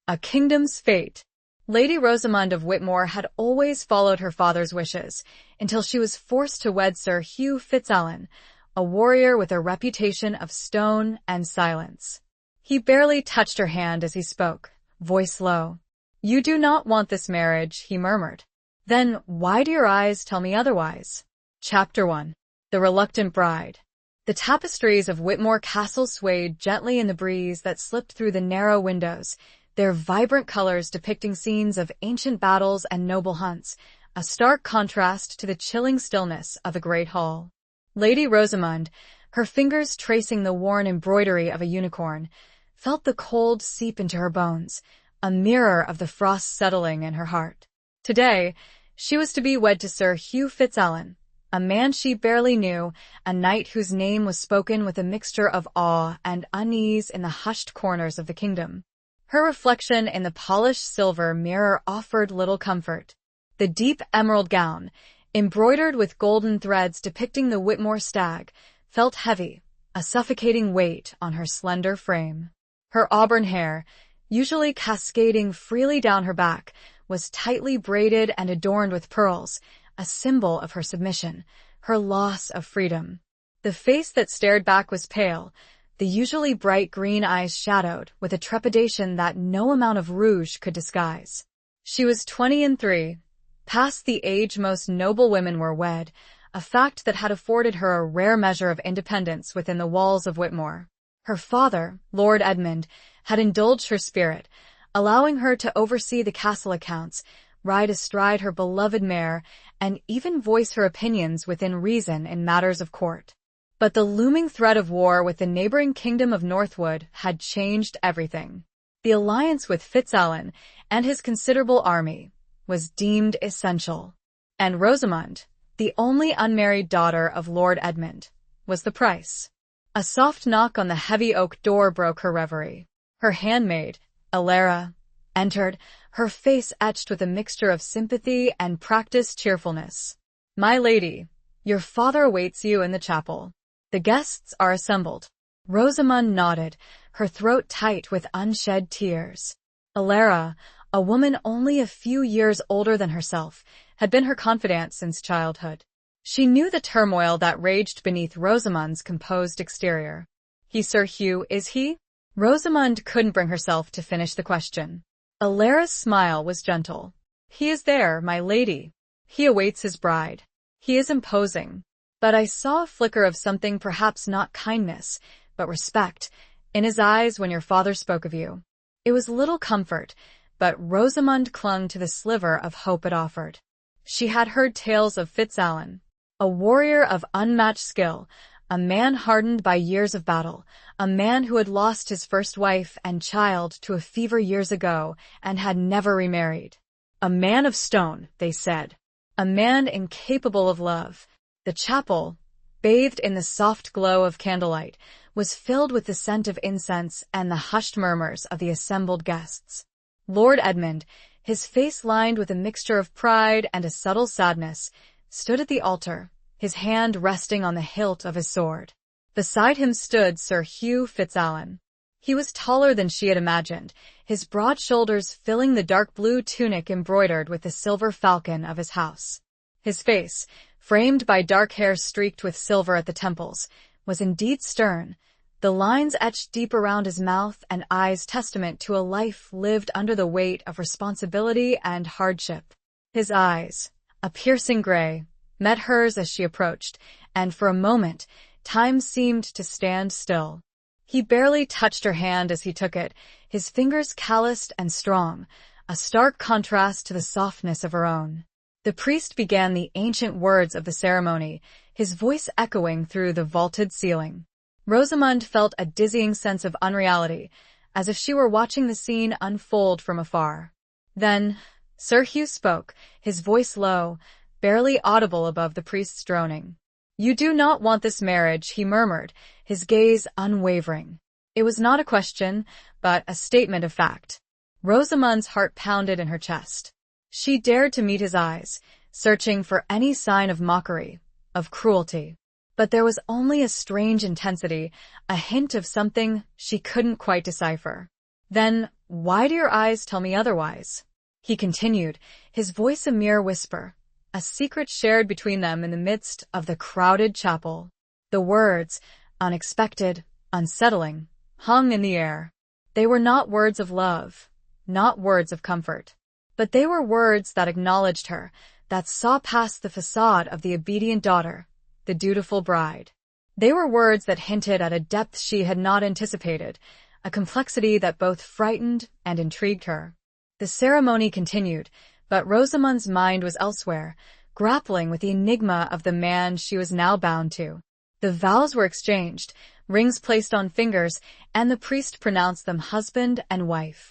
A Kingdom's Fate. Lady Rosamond of Whitmore had always followed her father's wishes, until she was forced to wed Sir Hugh Fitzalan, a warrior with a reputation of stone and silence. He barely touched her hand as he spoke, voice low. "You do not want this marriage," he murmured. "Then why do your eyes tell me otherwise?" Chapter 1. The Reluctant Bride. The tapestries of Whitmore Castle swayed gently in the breeze that slipped through the narrow windows, their vibrant colors depicting scenes of ancient battles and noble hunts, a stark contrast to the chilling stillness of the great hall. Lady Rosamond, her fingers tracing the worn embroidery of a unicorn, felt the cold seep into her bones, a mirror of the frost settling in her heart. Today, she was to be wed to Sir Hugh Fitzalan, a man she barely knew, a knight whose name was spoken with a mixture of awe and unease in the hushed corners of the kingdom. Her reflection in the polished silver mirror offered little comfort. The deep emerald gown, embroidered with golden threads depicting the Whitmore stag, felt heavy, a suffocating weight on her slender frame. Her auburn hair, usually cascading freely down her back, was tightly braided and adorned with pearls, a symbol of her submission, her loss of freedom. The face that stared back was pale, the usually bright green eyes shadowed with a trepidation that no amount of rouge could disguise. She was 23, past the age most noble women were wed, a fact that had afforded her a rare measure of independence within the walls of Whitmore. Her father, Lord Edmund, had indulged her spirit, allowing her to oversee the castle accounts, ride astride her beloved mare, and even voice her opinions within reason in matters of court. But the looming threat of war with the neighboring kingdom of Northwood had changed everything. The alliance with Fitzalan and his considerable army was deemed essential. And Rosamond, the only unmarried daughter of Lord Edmund, was the price. A soft knock on the heavy oak door broke her reverie. Her handmaid, Alara, entered, her face etched with a mixture of sympathy and practiced cheerfulness. "My lady, your father awaits you in the chapel. The guests are assembled." Rosamond nodded, her throat tight with unshed tears. Alara, a woman only a few years older than herself, had been her confidant since childhood. She knew the turmoil that raged beneath Rosamond's composed exterior. "He Sir Hugh, is he?" Rosamond couldn't bring herself to finish the question. Alara's smile was gentle. "He is there, my lady. He awaits his bride. He is imposing. But I saw a flicker of something, perhaps not kindness, but respect, in his eyes when your father spoke of you." It was little comfort, but Rosamond clung to the sliver of hope it offered. She had heard tales of Fitzalan, a warrior of unmatched skill, a man hardened by years of battle, a man who had lost his first wife and child to a fever years ago and had never remarried. A man of stone, they said. A man incapable of love. The chapel, bathed in the soft glow of candlelight, was filled with the scent of incense and the hushed murmurs of the assembled guests. Lord Edmund, his face lined with a mixture of pride and a subtle sadness, stood at the altar, his hand resting on the hilt of his sword. Beside him stood Sir Hugh Fitzalan. He was taller than she had imagined, his broad shoulders filling the dark blue tunic embroidered with the silver falcon of his house. His face, framed by dark hair streaked with silver at the temples, was indeed stern, the lines etched deep around his mouth and eyes testament to a life lived under the weight of responsibility and hardship. His eyes, a piercing gray, met hers as she approached, and for a moment, time seemed to stand still. He barely touched her hand as he took it, his fingers calloused and strong, a stark contrast to the softness of her own. The priest began the ancient words of the ceremony, his voice echoing through the vaulted ceiling. Rosamond felt a dizzying sense of unreality, as if she were watching the scene unfold from afar. Then, Sir Hugh spoke, his voice low, barely audible above the priest's droning. "You do not want this marriage," he murmured, his gaze unwavering. It was not a question, but a statement of fact. Rosamond's heart pounded in her chest. She dared to meet his eyes, searching for any sign of mockery, of cruelty. But there was only a strange intensity, a hint of something she couldn't quite decipher. "Then why do your eyes tell me otherwise?" he continued, his voice a mere whisper, a secret shared between them in the midst of the crowded chapel. The words, unexpected, unsettling, hung in the air. They were not words of love, not words of comfort, but they were words that acknowledged her, that saw past the facade of the obedient daughter, the dutiful bride. They were words that hinted at a depth she had not anticipated, a complexity that both frightened and intrigued her. The ceremony continued, but Rosamund's mind was elsewhere, grappling with the enigma of the man she was now bound to. The vows were exchanged, rings placed on fingers, and the priest pronounced them husband and wife.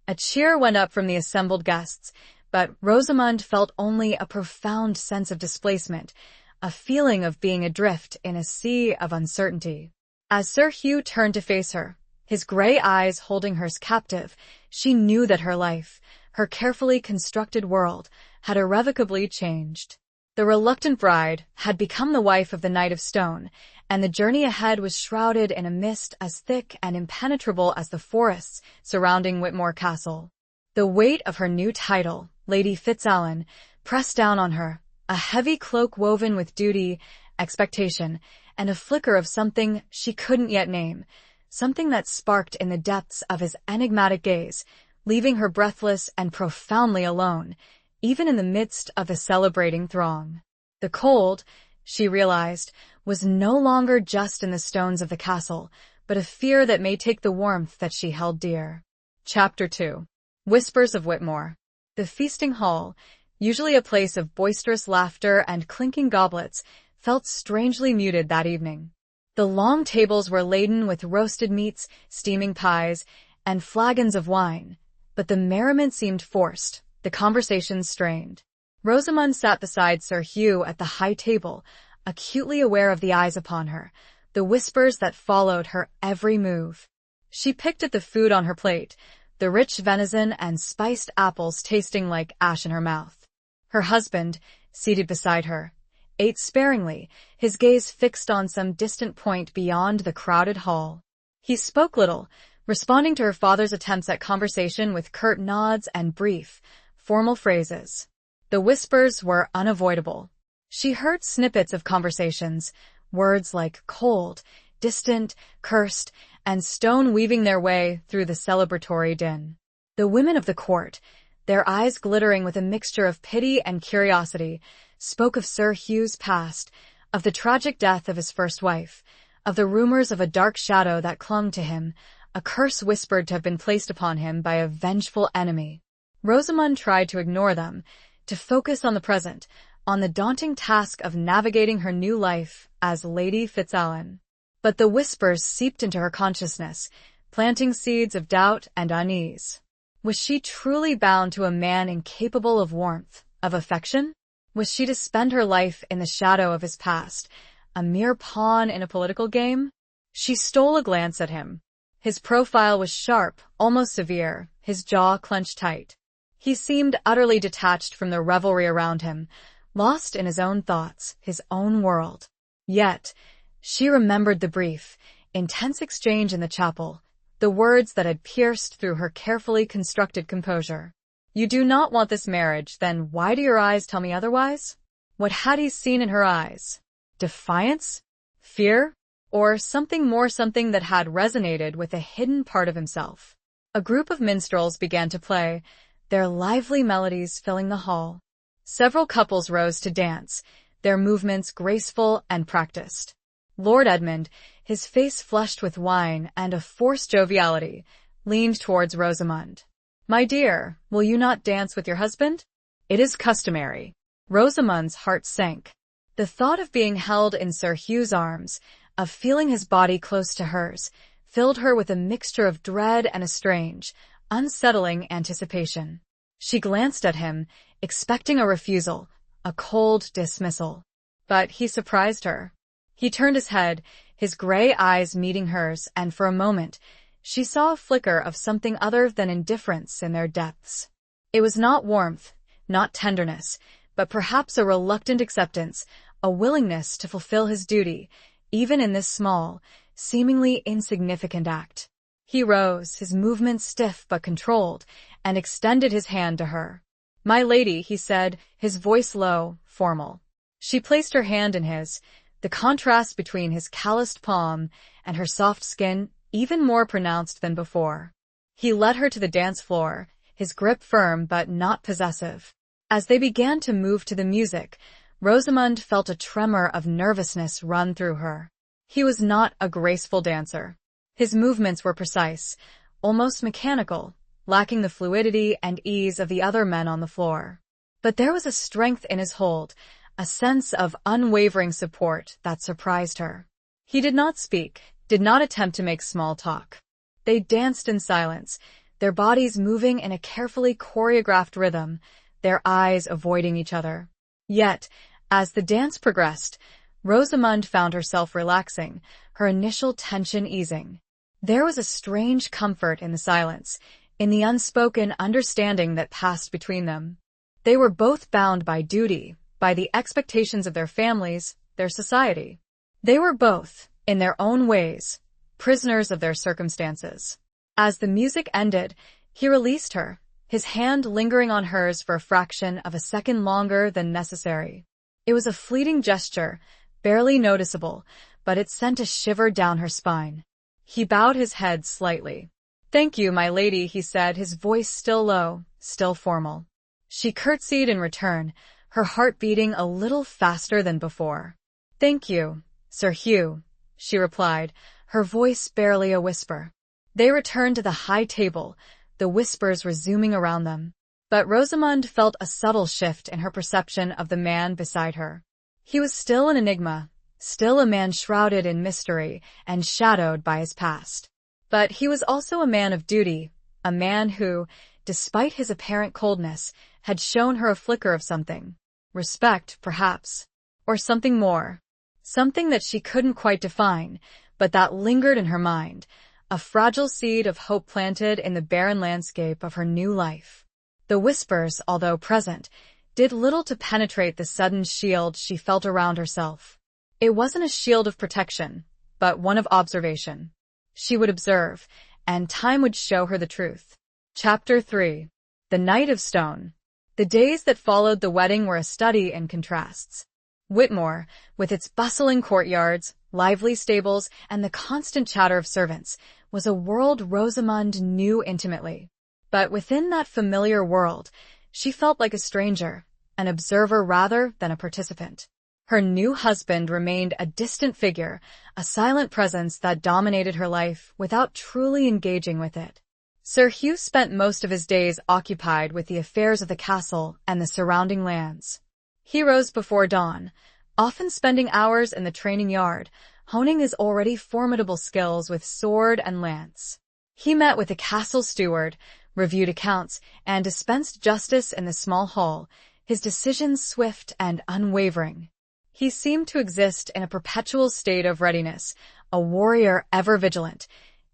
A cheer went up from the assembled guests, but Rosamund felt only a profound sense of displacement, a feeling of being adrift in a sea of uncertainty. As Sir Hugh turned to face her, his gray eyes holding hers captive, she knew that her life, her carefully constructed world, had irrevocably changed. The reluctant bride had become the wife of the Knight of Stone, and the journey ahead was shrouded in a mist as thick and impenetrable as the forests surrounding Whitmore Castle. The weight of her new title, Lady Fitzalan, pressed down on her, a heavy cloak woven with duty, expectation, and a flicker of something she couldn't yet name, something that sparked in the depths of his enigmatic gaze, leaving her breathless and profoundly alone, even in the midst of the celebrating throng. The cold, she realized, was no longer just in the stones of the castle, but a fear that may take the warmth that she held dear. Chapter 2. Whispers of Whitmore. The feasting hall, usually a place of boisterous laughter and clinking goblets, felt strangely muted that evening. The long tables were laden with roasted meats, steaming pies, and flagons of wine, but the merriment seemed forced, the conversation strained. Rosamund sat beside Sir Hugh at the high table, acutely aware of the eyes upon her, the whispers that followed her every move. She picked at the food on her plate, the rich venison and spiced apples tasting like ash in her mouth. Her husband, seated beside her, ate sparingly, his gaze fixed on some distant point beyond the crowded hall. He spoke little, responding to her father's attempts at conversation with curt nods and brief, formal phrases. The whispers were unavoidable. She heard snippets of conversations, words like cold, distant, cursed, and stone weaving their way through the celebratory din. The women of the court, their eyes glittering with a mixture of pity and curiosity, spoke of Sir Hugh's past, of the tragic death of his first wife, of the rumors of a dark shadow that clung to him, a curse whispered to have been placed upon him by a vengeful enemy. Rosamund tried to ignore them, to focus on the present, on the daunting task of navigating her new life as Lady Fitzalan. But the whispers seeped into her consciousness, planting seeds of doubt and unease. Was she truly bound to a man incapable of warmth, of affection? Was she to spend her life in the shadow of his past, a mere pawn in a political game? She stole a glance at him. His profile was sharp, almost severe, his jaw clenched tight. He seemed utterly detached from the revelry around him, lost in his own thoughts, his own world. Yet, she remembered the brief, intense exchange in the chapel, the words that had pierced through her carefully constructed composure. "You do not want this marriage, then why do your eyes tell me otherwise?" What had he seen in her eyes? Defiance? Fear? Or something more, something that had resonated with a hidden part of himself? A group of minstrels began to play, their lively melodies filling the hall. Several couples rose to dance, their movements graceful and practiced. Lord Edmund, his face flushed with wine and a forced joviality, leaned towards Rosamund. "My dear, will you not dance with your husband?" "It is customary." Rosamund's heart sank. The thought of being held in Sir Hugh's arms, of feeling his body close to hers, filled her with a mixture of dread and a strange, unsettling anticipation. She glanced at him, expecting a refusal, a cold dismissal. But he surprised her. He turned his head, his gray eyes meeting hers, and for a moment, she saw a flicker of something other than indifference in their depths. It was not warmth, not tenderness, but perhaps a reluctant acceptance, a willingness to fulfill his duty, even in this small, seemingly insignificant act. He rose, his movements stiff but controlled, and extended his hand to her. "My lady," he said, his voice low, formal. She placed her hand in his, the contrast between his calloused palm and her soft skin even more pronounced than before. He led her to the dance floor, his grip firm but not possessive. As they began to move to the music, Rosamund felt a tremor of nervousness run through her. He was not a graceful dancer. His movements were precise, almost mechanical, lacking the fluidity and ease of the other men on the floor. But there was a strength in his hold, a sense of unwavering support that surprised her. He did not speak, did not attempt to make small talk. They danced in silence, their bodies moving in a carefully choreographed rhythm, their eyes avoiding each other. Yet, as the dance progressed, Rosamund found herself relaxing, her initial tension easing. There was a strange comfort in the silence, in the unspoken understanding that passed between them. They were both bound by duty, by the expectations of their families, their society. They were both, in their own ways, prisoners of their circumstances. As the music ended, he released her, his hand lingering on hers for a fraction of a second longer than necessary. It was a fleeting gesture, barely noticeable, but it sent a shiver down her spine. He bowed his head slightly. "Thank you, my lady," he said, his voice still low, still formal. She curtsied in return, her heart beating a little faster than before. "Thank you, Sir Hugh," she replied, her voice barely a whisper. They returned to the high table, the whispers resuming around them. But Rosamund felt a subtle shift in her perception of the man beside her. He was still an enigma, still a man shrouded in mystery and shadowed by his past. But he was also a man of duty, a man who, despite his apparent coldness, had shown her a flicker of something. Respect, perhaps. Or something more. Something that she couldn't quite define, but that lingered in her mind, a fragile seed of hope planted in the barren landscape of her new life. The whispers, although present, did little to penetrate the sudden shield she felt around herself. It wasn't a shield of protection, but one of observation. She would observe, and time would show her the truth. Chapter 3. The Night of Stone. The days that followed the wedding were a study in contrasts. Whitmore, with its bustling courtyards, lively stables, and the constant chatter of servants, was a world Rosamund knew intimately. But within that familiar world, she felt like a stranger, an observer rather than a participant. Her new husband remained a distant figure, a silent presence that dominated her life without truly engaging with it. Sir Hugh spent most of his days occupied with the affairs of the castle and the surrounding lands. He rose before dawn, often spending hours in the training yard, honing his already formidable skills with sword and lance. He met with the castle steward, reviewed accounts, and dispensed justice in the small hall, his decisions swift and unwavering. He seemed to exist in a perpetual state of readiness, a warrior ever vigilant,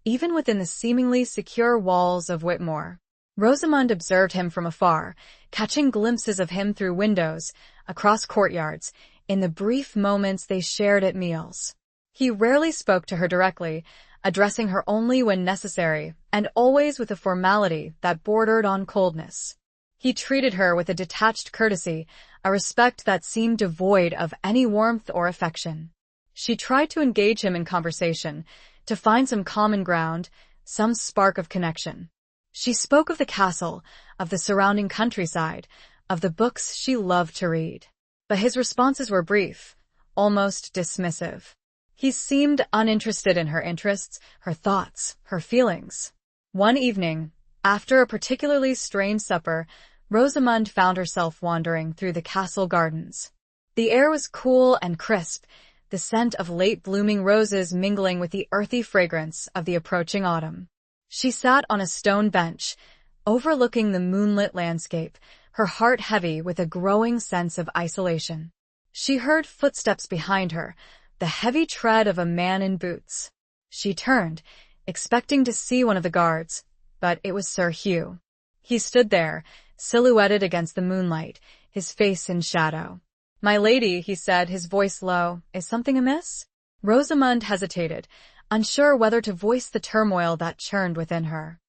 even within the seemingly secure walls of Whitmore. Rosamund observed him from afar, catching glimpses of him through windows, across courtyards, in the brief moments they shared at meals. He rarely spoke to her directly, addressing her only when necessary, and always with a formality that bordered on coldness. He treated her with a detached courtesy, a respect that seemed devoid of any warmth or affection. She tried to engage him in conversation, to find some common ground, some spark of connection. She spoke of the castle, of the surrounding countryside, of the books she loved to read. But his responses were brief, almost dismissive. He seemed uninterested in her interests, her thoughts, her feelings. One evening, after a particularly strange supper, Rosamund found herself wandering through the castle gardens. The air was cool and crisp, the scent of late-blooming roses mingling with the earthy fragrance of the approaching autumn. She sat on a stone bench, overlooking the moonlit landscape, her heart heavy with a growing sense of isolation. She heard footsteps behind her, the heavy tread of a man in boots. She turned, expecting to see one of the guards, but it was Sir Hugh. He stood there, silhouetted against the moonlight, his face in shadow. "My lady," he said, his voice low, "is something amiss?" Rosamund hesitated, unsure whether to voice the turmoil that churned within her.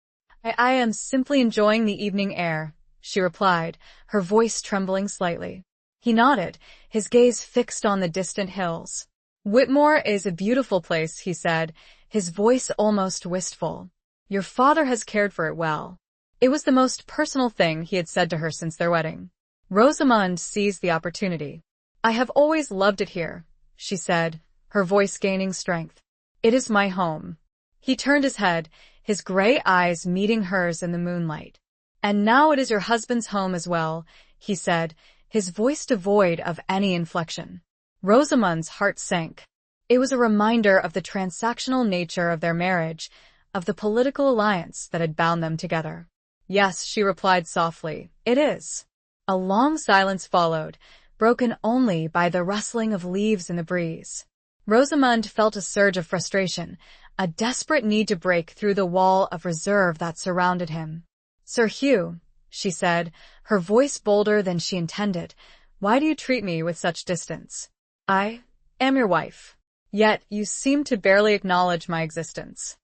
I am simply enjoying the evening air, she replied, her voice trembling slightly. He nodded, his gaze fixed on the distant hills. Whitmore is a beautiful place, he said, his voice almost wistful. Your father has cared for it well. It was the most personal thing he had said to her since their wedding. Rosamond seized the opportunity. I have always loved it here, she said, her voice gaining strength. It is my home. He turned his head, his gray eyes meeting hers in the moonlight. And now it is your husband's home as well, he said, his voice devoid of any inflection. Rosamond's heart sank. It was a reminder of the transactional nature of their marriage, of the political alliance that had bound them together. Yes, she replied softly, it is. A long silence followed, broken only by the rustling of leaves in the breeze. Rosamond felt a surge of frustration, a desperate need to break through the wall of reserve that surrounded him. Sir Hugh, she said, her voice bolder than she intended, why do you treat me with such distance? I am your wife. Yet you seem to barely acknowledge my existence.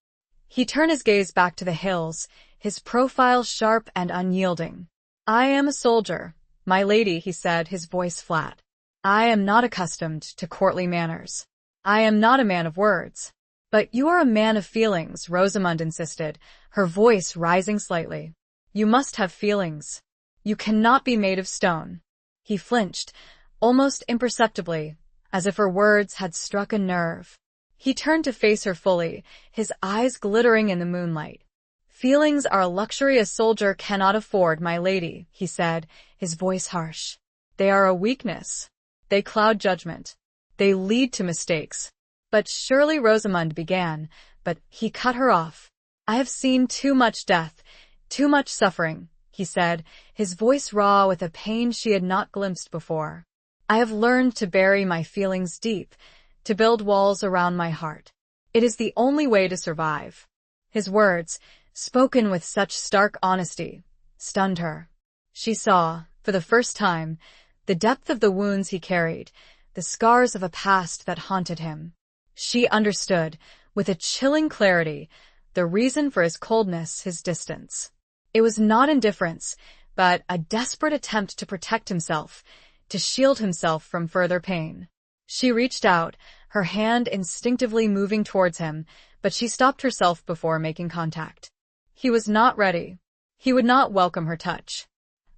He turned his gaze back to the hills, his profile sharp and unyielding. I am a soldier, my lady, he said, his voice flat. I am not accustomed to courtly manners. I am not a man of words. But you are a man of feelings, Rosamond insisted, her voice rising slightly. You must have feelings. You cannot be made of stone. He flinched, almost imperceptibly, as if her words had struck a nerve. He turned to face her fully, his eyes glittering in the moonlight. Feelings are a luxury a soldier cannot afford, my lady, he said, his voice harsh. They are a weakness. They cloud judgment. They lead to mistakes. But surely Rosamond began, but he cut her off. I have seen too much death, too much suffering, he said, his voice raw with a pain she had not glimpsed before. I have learned to bury my feelings deep, to build walls around my heart. It is the only way to survive. His words, spoken with such stark honesty, stunned her. She saw, for the first time, the depth of the wounds he carried, the scars of a past that haunted him. She understood, with a chilling clarity, the reason for his coldness, his distance. It was not indifference, but a desperate attempt to protect himself, to shield himself from further pain. She reached out, her hand instinctively moving towards him, but she stopped herself before making contact. He was not ready. He would not welcome her touch.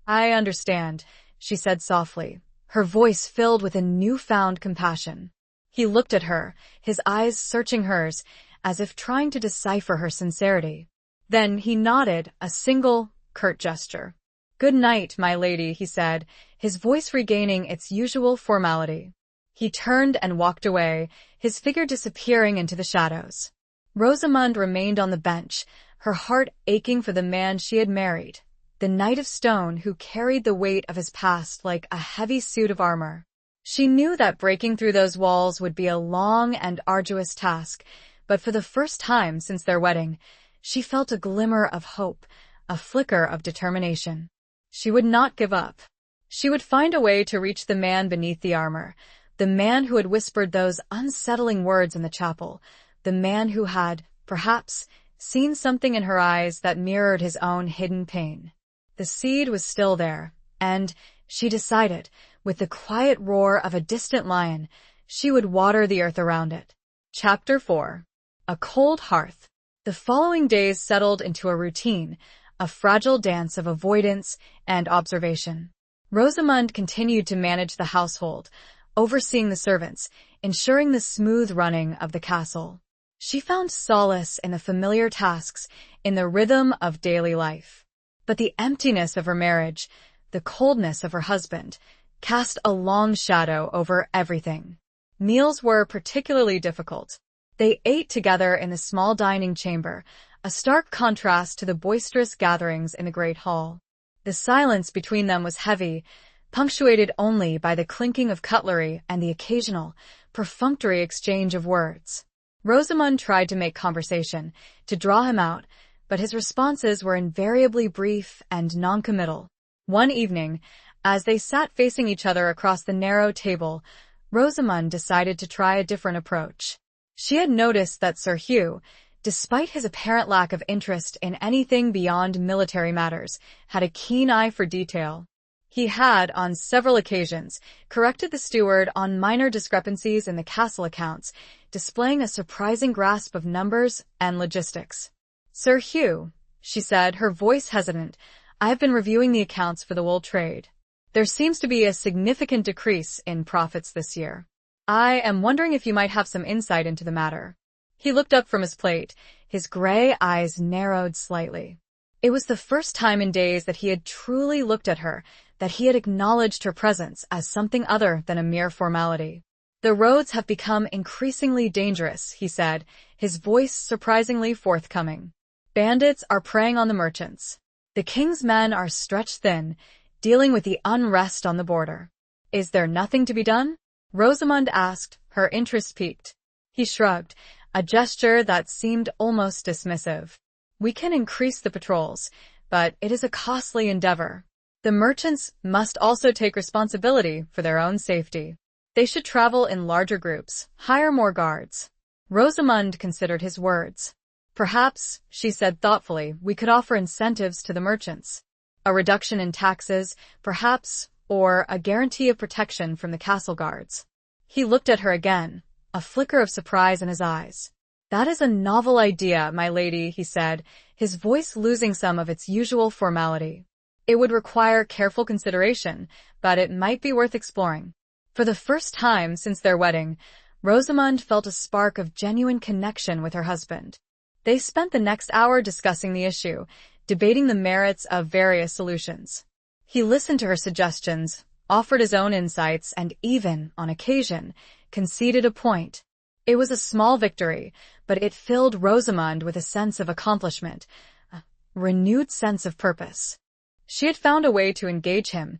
I understand, she said softly, her voice filled with a newfound compassion. He looked at her, his eyes searching hers, as if trying to decipher her sincerity. Then he nodded, a single, curt gesture. Good night, my lady, he said, his voice regaining its usual formality. He turned and walked away, his figure disappearing into the shadows. Rosamond remained on the bench, her heart aching for the man she had married, the knight of stone who carried the weight of his past like a heavy suit of armor. She knew that breaking through those walls would be a long and arduous task, but for the first time since their wedding, she felt a glimmer of hope, a flicker of determination. She would not give up. She would find a way to reach the man beneath the armor, the man who had whispered those unsettling words in the chapel, the man who had, perhaps, seen something in her eyes that mirrored his own hidden pain. The seed was still there, and, she decided, with the quiet roar of a distant lion, she would water the earth around it. Chapter 4. A Cold Hearth. The following days settled into a routine, a fragile dance of avoidance and observation. Rosamond continued to manage the household, overseeing the servants, ensuring the smooth running of the castle. She found solace in the familiar tasks, in the rhythm of daily life. But the emptiness of her marriage, the coldness of her husband, cast a long shadow over everything. Meals were particularly difficult. They ate together in the small dining chamber, a stark contrast to the boisterous gatherings in the great hall. The silence between them was heavy, punctuated only by the clinking of cutlery and the occasional, perfunctory exchange of words. Rosamond tried to make conversation, to draw him out, but his responses were invariably brief and noncommittal. One evening, as they sat facing each other across the narrow table, Rosamond decided to try a different approach. She had noticed that Sir Hugh, despite his apparent lack of interest in anything beyond military matters, had a keen eye for detail. He had, on several occasions, corrected the steward on minor discrepancies in the castle accounts, displaying a surprising grasp of numbers and logistics. "Sir Hugh," she said, her voice hesitant, "I have been reviewing the accounts for the wool trade. There seems to be a significant decrease in profits this year. I am wondering if you might have some insight into the matter." He looked up from his plate, his gray eyes narrowed slightly. It was the first time in days that he had truly looked at her, that he had acknowledged her presence as something other than a mere formality. "The roads have become increasingly dangerous," he said, his voice surprisingly forthcoming. "Bandits are preying on the merchants. The king's men are stretched thin, dealing with the unrest on the border. Is there nothing to be done?" Rosamund asked, her interest piqued. He shrugged, a gesture that seemed almost dismissive. "We can increase the patrols, but it is a costly endeavor. The merchants must also take responsibility for their own safety. They should travel in larger groups, hire more guards." Rosamund considered his words. "Perhaps," she said thoughtfully, "we could offer incentives to the merchants. A reduction in taxes, perhaps, or a guarantee of protection from the castle guards." He looked at her again, a flicker of surprise in his eyes. "That is a novel idea, my lady," he said, his voice losing some of its usual formality. "It would require careful consideration, but it might be worth exploring." For the first time since their wedding, Rosamund felt a spark of genuine connection with her husband. They spent the next hour discussing the issue, debating the merits of various solutions. He listened to her suggestions, offered his own insights, and even, on occasion, conceded a point. It was a small victory, but it filled Rosamund with a sense of accomplishment, a renewed sense of purpose. She had found a way to engage him,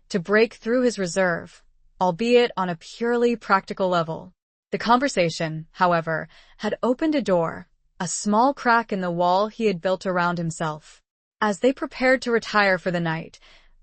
to break through his reserve, albeit on a purely practical level. The conversation, however, had opened a door, a small crack in the wall he had built around himself. As they prepared to retire for the night,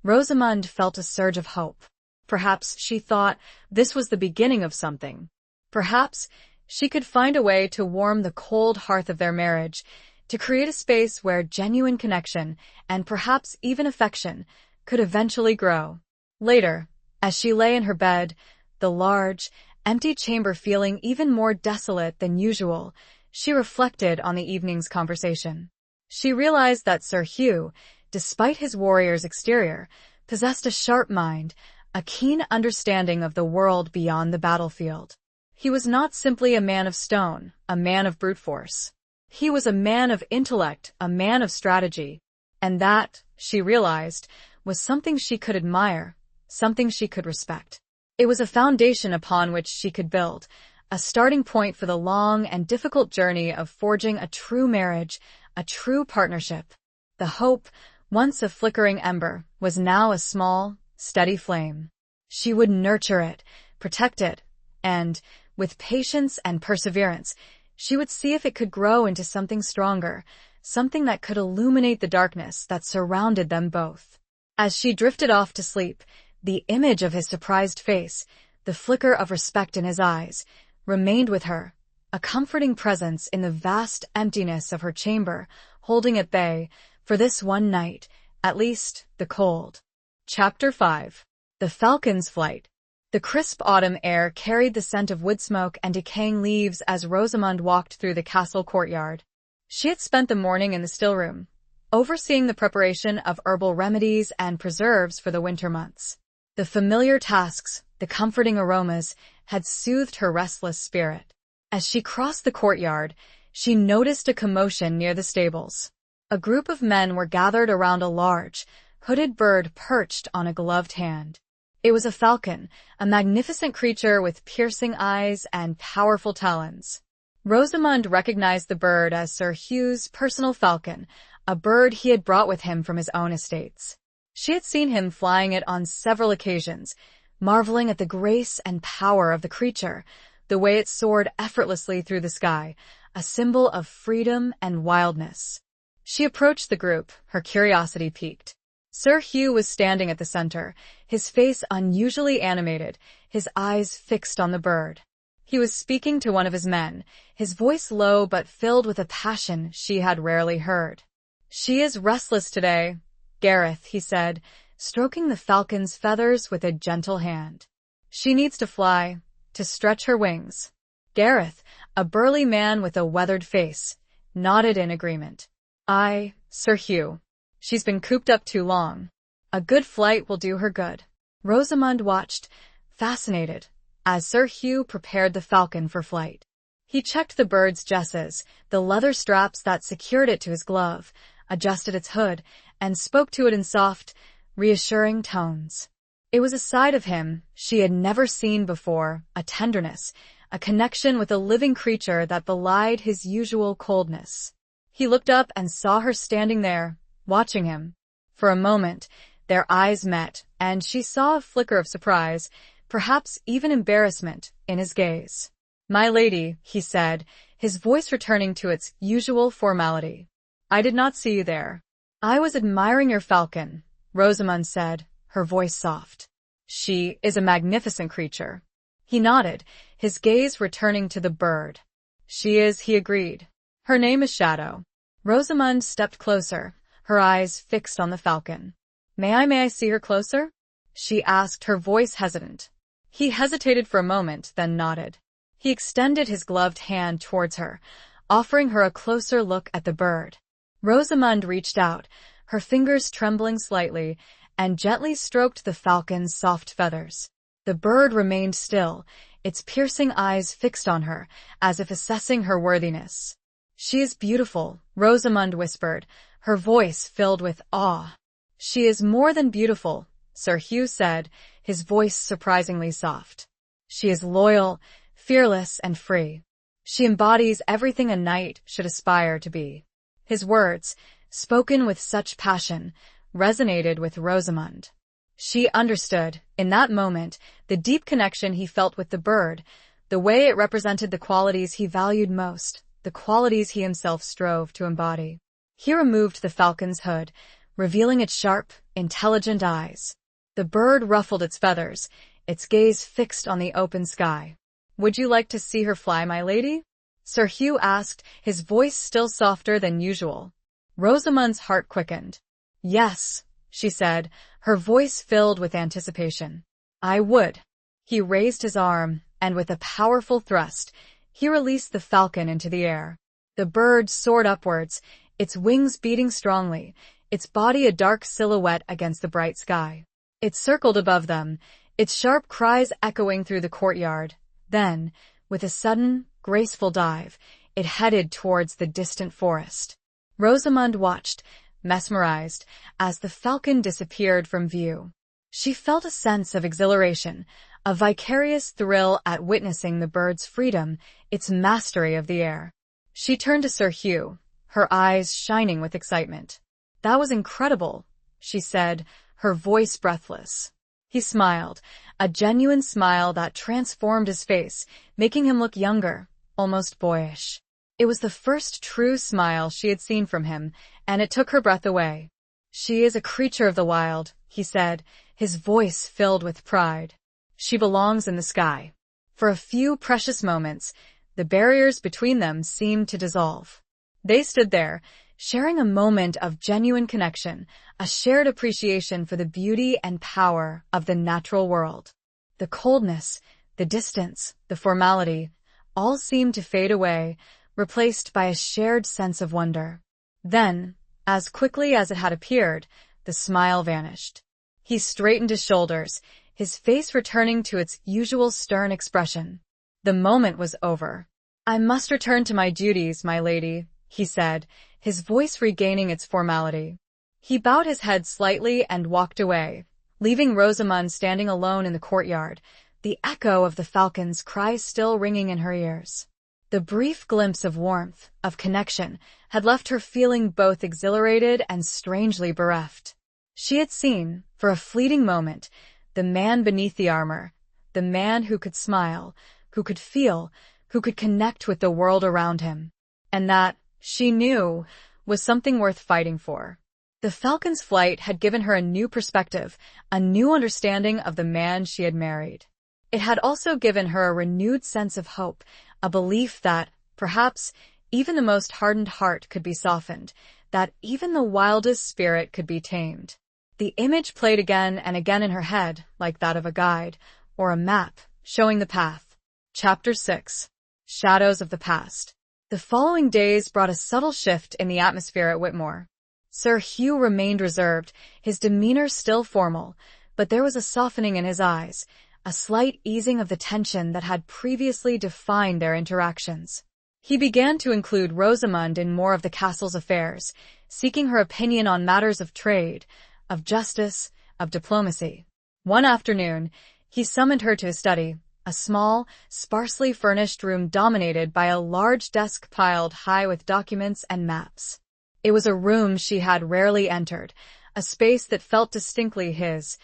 Rosamund felt a surge of hope. Perhaps, she thought, this was the beginning of something. Perhaps she could find a way to warm the cold hearth of their marriage, to create a space where genuine connection, and perhaps even affection, could eventually grow. Later, as she lay in her bed, the large, empty chamber feeling even more desolate than usual, she reflected on the evening's conversation. She realized that Sir Hugh, despite his warrior's exterior, possessed a sharp mind, a keen understanding of the world beyond the battlefield. He was not simply a man of stone, a man of brute force. He was a man of intellect, a man of strategy. And that, she realized, was something she could admire, something she could respect. It was a foundation upon which she could build, a starting point for the long and difficult journey of forging a true marriage, a true partnership. The hope, once a flickering ember, was now a small, steady flame. She would nurture it, protect it, and, with patience and perseverance, she would see if it could grow into something stronger, something that could illuminate the darkness that surrounded them both. As she drifted off to sleep, the image of his surprised face, the flicker of respect in his eyes, remained with her, a comforting presence in the vast emptiness of her chamber, holding at bay, for this one night, at least, the cold. Chapter 5. The Falcon's Flight. The crisp autumn air carried the scent of wood smoke and decaying leaves as Rosamund walked through the castle courtyard. She had spent the morning in the still room, overseeing the preparation of herbal remedies and preserves for the winter months. The familiar tasks, the comforting aromas, had soothed her restless spirit. As she crossed the courtyard, she noticed a commotion near the stables. A group of men were gathered around a large, hooded bird perched on a gloved hand. It was a falcon, a magnificent creature with piercing eyes and powerful talons. Rosamund recognized the bird as Sir Hugh's personal falcon, a bird he had brought with him from his own estates. She had seen him flying it on several occasions, marveling at the grace and power of the creature, the way it soared effortlessly through the sky, a symbol of freedom and wildness. She approached the group, her curiosity piqued. Sir Hugh was standing at the center, his face unusually animated, his eyes fixed on the bird. He was speaking to one of his men, his voice low but filled with a passion she had rarely heard. "She is restless today, Gareth," he said, stroking the falcon's feathers with a gentle hand. "She needs to fly, to stretch her wings." Gareth, a burly man with a weathered face, nodded in agreement. "Aye, Sir Hugh. She's been cooped up too long. A good flight will do her good." Rosamund watched, fascinated, as Sir Hugh prepared the falcon for flight. He checked the bird's jesses, the leather straps that secured it to his glove, adjusted its hood, and spoke to it in soft, reassuring tones. It was a side of him she had never seen before, a tenderness, a connection with a living creature that belied his usual coldness. He looked up and saw her standing there, watching him. For a moment, their eyes met, and she saw a flicker of surprise, perhaps even embarrassment, in his gaze. "My lady," he said, his voice returning to its usual formality. "I did not see you there." "I was admiring your falcon," Rosamund said, her voice soft. "She is a magnificent creature." He nodded, his gaze returning to the bird. "She is," he agreed. "Her name is Shadow." Rosamund stepped closer, her eyes fixed on the falcon. May I see her closer?" she asked, her voice hesitant. He hesitated for a moment, then nodded. He extended his gloved hand towards her, offering her a closer look at the bird. Rosamund reached out, her fingers trembling slightly, and gently stroked the falcon's soft feathers. The bird remained still, its piercing eyes fixed on her, as if assessing her worthiness. "She is beautiful," Rosamund whispered, her voice filled with awe. "She is more than beautiful," Sir Hugh said, his voice surprisingly soft. "She is loyal, fearless, and free. She embodies everything a knight should aspire to be." His words, spoken with such passion, resonated with Rosamund. She understood, in that moment, the deep connection he felt with the bird, the way it represented the qualities he valued most, the qualities he himself strove to embody. He removed the falcon's hood, revealing its sharp, intelligent eyes. The bird ruffled its feathers, its gaze fixed on the open sky. "Would you like to see her fly, my lady?" Sir Hugh asked, his voice still softer than usual. Rosamund's heart quickened. "Yes," she said, her voice filled with anticipation. "I would." He raised his arm, and with a powerful thrust, he released the falcon into the air. The bird soared upwards, its wings beating strongly, its body a dark silhouette against the bright sky. It circled above them, its sharp cries echoing through the courtyard. Then, with a sudden, graceful dive, it headed towards the distant forest. Rosamund watched, mesmerized, as the falcon disappeared from view. She felt a sense of exhilaration, a vicarious thrill at witnessing the bird's freedom, its mastery of the air. She turned to Sir Hugh, her eyes shining with excitement. "That was incredible," she said, her voice breathless. He smiled, a genuine smile that transformed his face, making him look younger, almost boyish. It was the first true smile she had seen from him, and it took her breath away. "She is a creature of the wild," he said, his voice filled with pride. "She belongs in the sky." For a few precious moments, the barriers between them seemed to dissolve. They stood there, sharing a moment of genuine connection, a shared appreciation for the beauty and power of the natural world. The coldness, the distance, the formality, all seemed to fade away, replaced by a shared sense of wonder. Then, as quickly as it had appeared, the smile vanished. He straightened his shoulders, his face returning to its usual stern expression. The moment was over. "I must return to my duties, my lady," he said, his voice regaining its formality. He bowed his head slightly and walked away, leaving Rosamund standing alone in the courtyard, the echo of the falcon's cry still ringing in her ears. The brief glimpse of warmth, of connection, had left her feeling both exhilarated and strangely bereft. She had seen, for a fleeting moment, the man beneath the armor, the man who could smile, who could feel, who could connect with the world around him. And that, she knew, was something worth fighting for. The falcon's flight had given her a new perspective, a new understanding of the man she had married. It had also given her a renewed sense of hope, a belief that, perhaps, even the most hardened heart could be softened, that even the wildest spirit could be tamed. The image played again and again in her head, like that of a guide, or a map, showing the path. Chapter 6. Shadows of the Past. The following days brought a subtle shift in the atmosphere at Whitmore. Sir Hugh remained reserved, his demeanor still formal, but there was a softening in his eyes, a slight easing of the tension that had previously defined their interactions. He began to include Rosamond in more of the castle's affairs, seeking her opinion on matters of trade, of justice, of diplomacy. One afternoon, he summoned her to his study, a small, sparsely furnished room dominated by a large desk piled high with documents and maps. It was a room she had rarely entered, a space that felt distinctly his,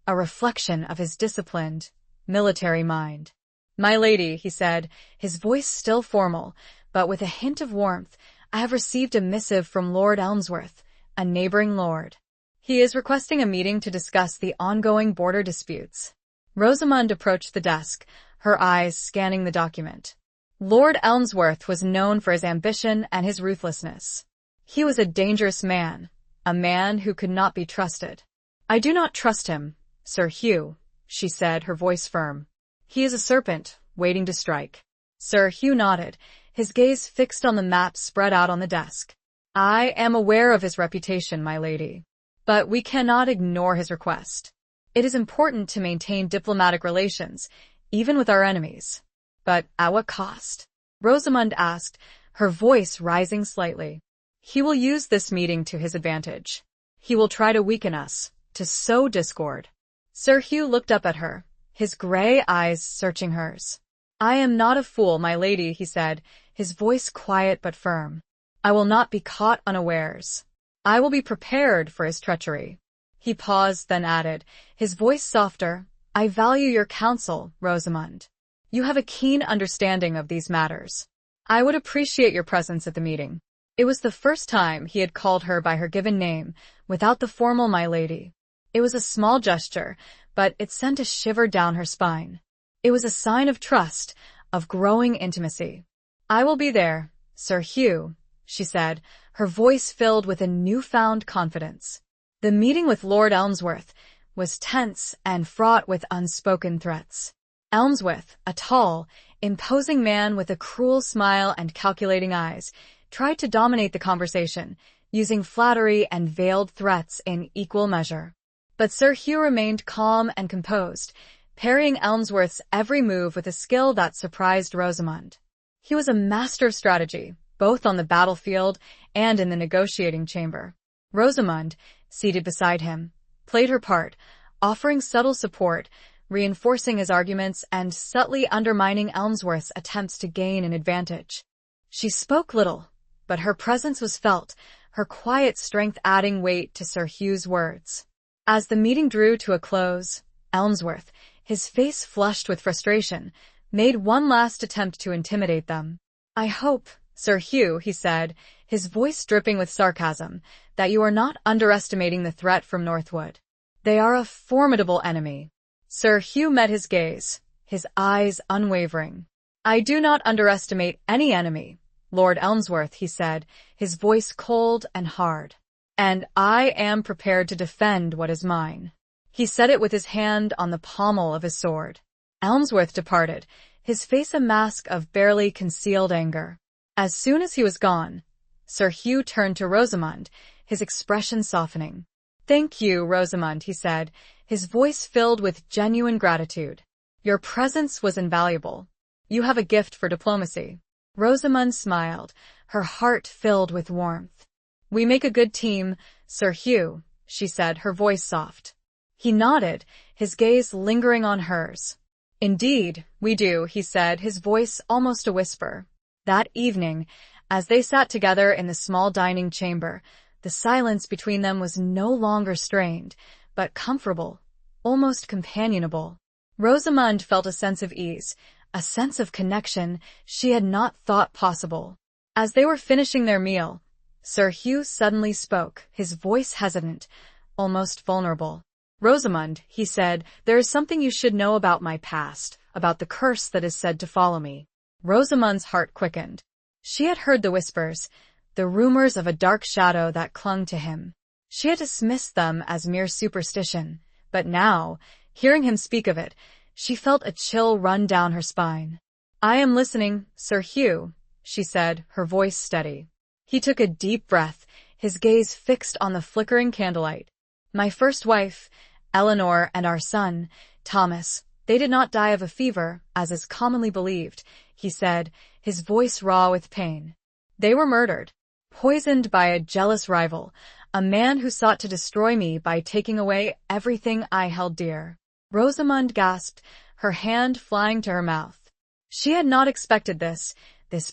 a reflection of his disciplined, military mind. "My lady," he said, his voice still formal, but with a hint of warmth, "I have received a missive from Lord Elmsworth, a neighboring lord. He is requesting a meeting to discuss the ongoing border disputes." Rosamond approached the desk, her eyes scanning the document. Lord Elmsworth was known for his ambition and his ruthlessness. He was a dangerous man, a man who could not be trusted. "I do not trust him, Sir Hugh," she said, her voice firm. "He is a serpent, waiting to strike." Sir Hugh nodded, his gaze fixed on the map spread out on the desk. "I am aware of his reputation, my lady. But we cannot ignore his request. It is important to maintain diplomatic relations, even with our enemies." "But at what cost?" Rosamond asked, her voice rising slightly. "He will use this meeting to his advantage. He will try to weaken us, to sow discord." Sir Hugh looked up at her, his gray eyes searching hers. "I am not a fool, my lady," he said, his voice quiet but firm. "I will not be caught unawares. I will be prepared for his treachery." He paused, then added, his voice softer, "I value your counsel, Rosamond. You have a keen understanding of these matters. I would appreciate your presence at the meeting." It was the first time he had called her by her given name, without the formal "my lady." It was a small gesture, but it sent a shiver down her spine. It was a sign of trust, of growing intimacy. "I will be there, Sir Hugh," she said, her voice filled with a newfound confidence. The meeting with Lord Elmsworth was tense and fraught with unspoken threats. Elmsworth, a tall, imposing man with a cruel smile and calculating eyes, tried to dominate the conversation, using flattery and veiled threats in equal measure. But Sir Hugh remained calm and composed, parrying Elmsworth's every move with a skill that surprised Rosamond. He was a master of strategy, both on the battlefield and in the negotiating chamber. Rosamond, seated beside him, played her part, offering subtle support, reinforcing his arguments and subtly undermining Elmsworth's attempts to gain an advantage. She spoke little, but her presence was felt, her quiet strength adding weight to Sir Hugh's words. As the meeting drew to a close, Elmsworth, his face flushed with frustration, made one last attempt to intimidate them. "I hope, Sir Hugh," he said, his voice dripping with sarcasm, "that you are not underestimating the threat from Northwood. They are a formidable enemy." Sir Hugh met his gaze, his eyes unwavering. "I do not underestimate any enemy, Lord Elmsworth," he said, his voice cold and hard. "And I am prepared to defend what is mine." He said it with his hand on the pommel of his sword. Elmsworth departed, his face a mask of barely concealed anger. As soon as he was gone, Sir Hugh turned to Rosamond, his expression softening. "Thank you, Rosamond," he said, his voice filled with genuine gratitude. "Your presence was invaluable. You have a gift for diplomacy." Rosamond smiled, her heart filled with warmth. "We make a good team, Sir Hugh," she said, her voice soft. He nodded, his gaze lingering on hers. "Indeed, we do," he said, his voice almost a whisper. That evening, as they sat together in the small dining chamber, the silence between them was no longer strained, but comfortable, almost companionable. Rosamond felt a sense of ease, a sense of connection she had not thought possible. As they were finishing their meal, Sir Hugh suddenly spoke, his voice hesitant, almost vulnerable. Rosamund, he said, there is something you should know about my past, about the curse that is said to follow me. Rosamund's heart quickened. She had heard the whispers, the rumors of a dark shadow that clung to him. She had dismissed them as mere superstition, but now, hearing him speak of it, she felt a chill run down her spine. I am listening, Sir Hugh, she said, her voice steady. He took a deep breath, his gaze fixed on the flickering candlelight. My first wife, Eleanor, and our son, Thomas, they did not die of a fever, as is commonly believed, he said, his voice raw with pain. They were murdered, poisoned by a jealous rival, a man who sought to destroy me by taking away everything I held dear. Rosamund gasped, her hand flying to her mouth. She had not expected this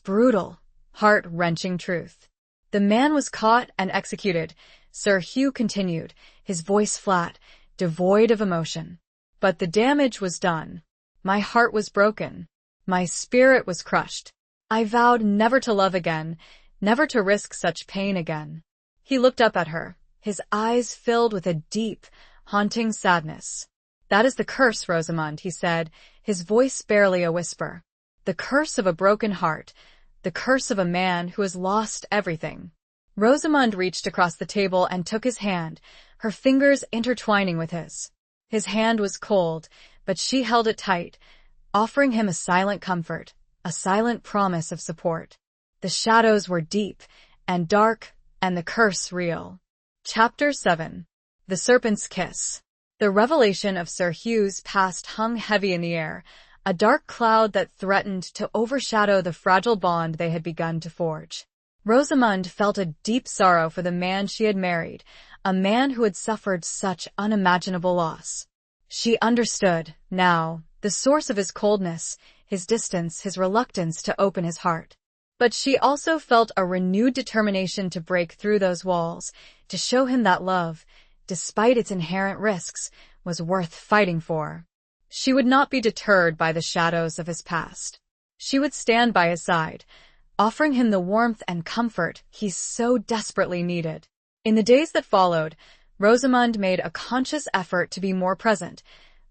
brutal, heart-wrenching truth. The man was caught and executed, Sir Hugh continued, his voice flat, devoid of emotion. But the damage was done. My heart was broken. My spirit was crushed. I vowed never to love again, never to risk such pain again. He looked up at her, his eyes filled with a deep, haunting sadness. That is the curse, Rosamund, he said, his voice barely a whisper. The curse of a broken heart, the curse of a man who has lost everything. Rosamund reached across the table and took his hand, her fingers intertwining with his. His hand was cold, but she held it tight, offering him a silent comfort, a silent promise of support. The shadows were deep and dark, and the curse real. Chapter 7. The Serpent's Kiss. The revelation of Sir Hugh's past hung heavy in the air, a dark cloud that threatened to overshadow the fragile bond they had begun to forge. Rosamund felt a deep sorrow for the man she had married, a man who had suffered such unimaginable loss. She understood, now, the source of his coldness, his distance, his reluctance to open his heart. But she also felt a renewed determination to break through those walls, to show him that love, despite its inherent risks, was worth fighting for. She would not be deterred by the shadows of his past. She would stand by his side, offering him the warmth and comfort he so desperately needed. In the days that followed, Rosamund made a conscious effort to be more present,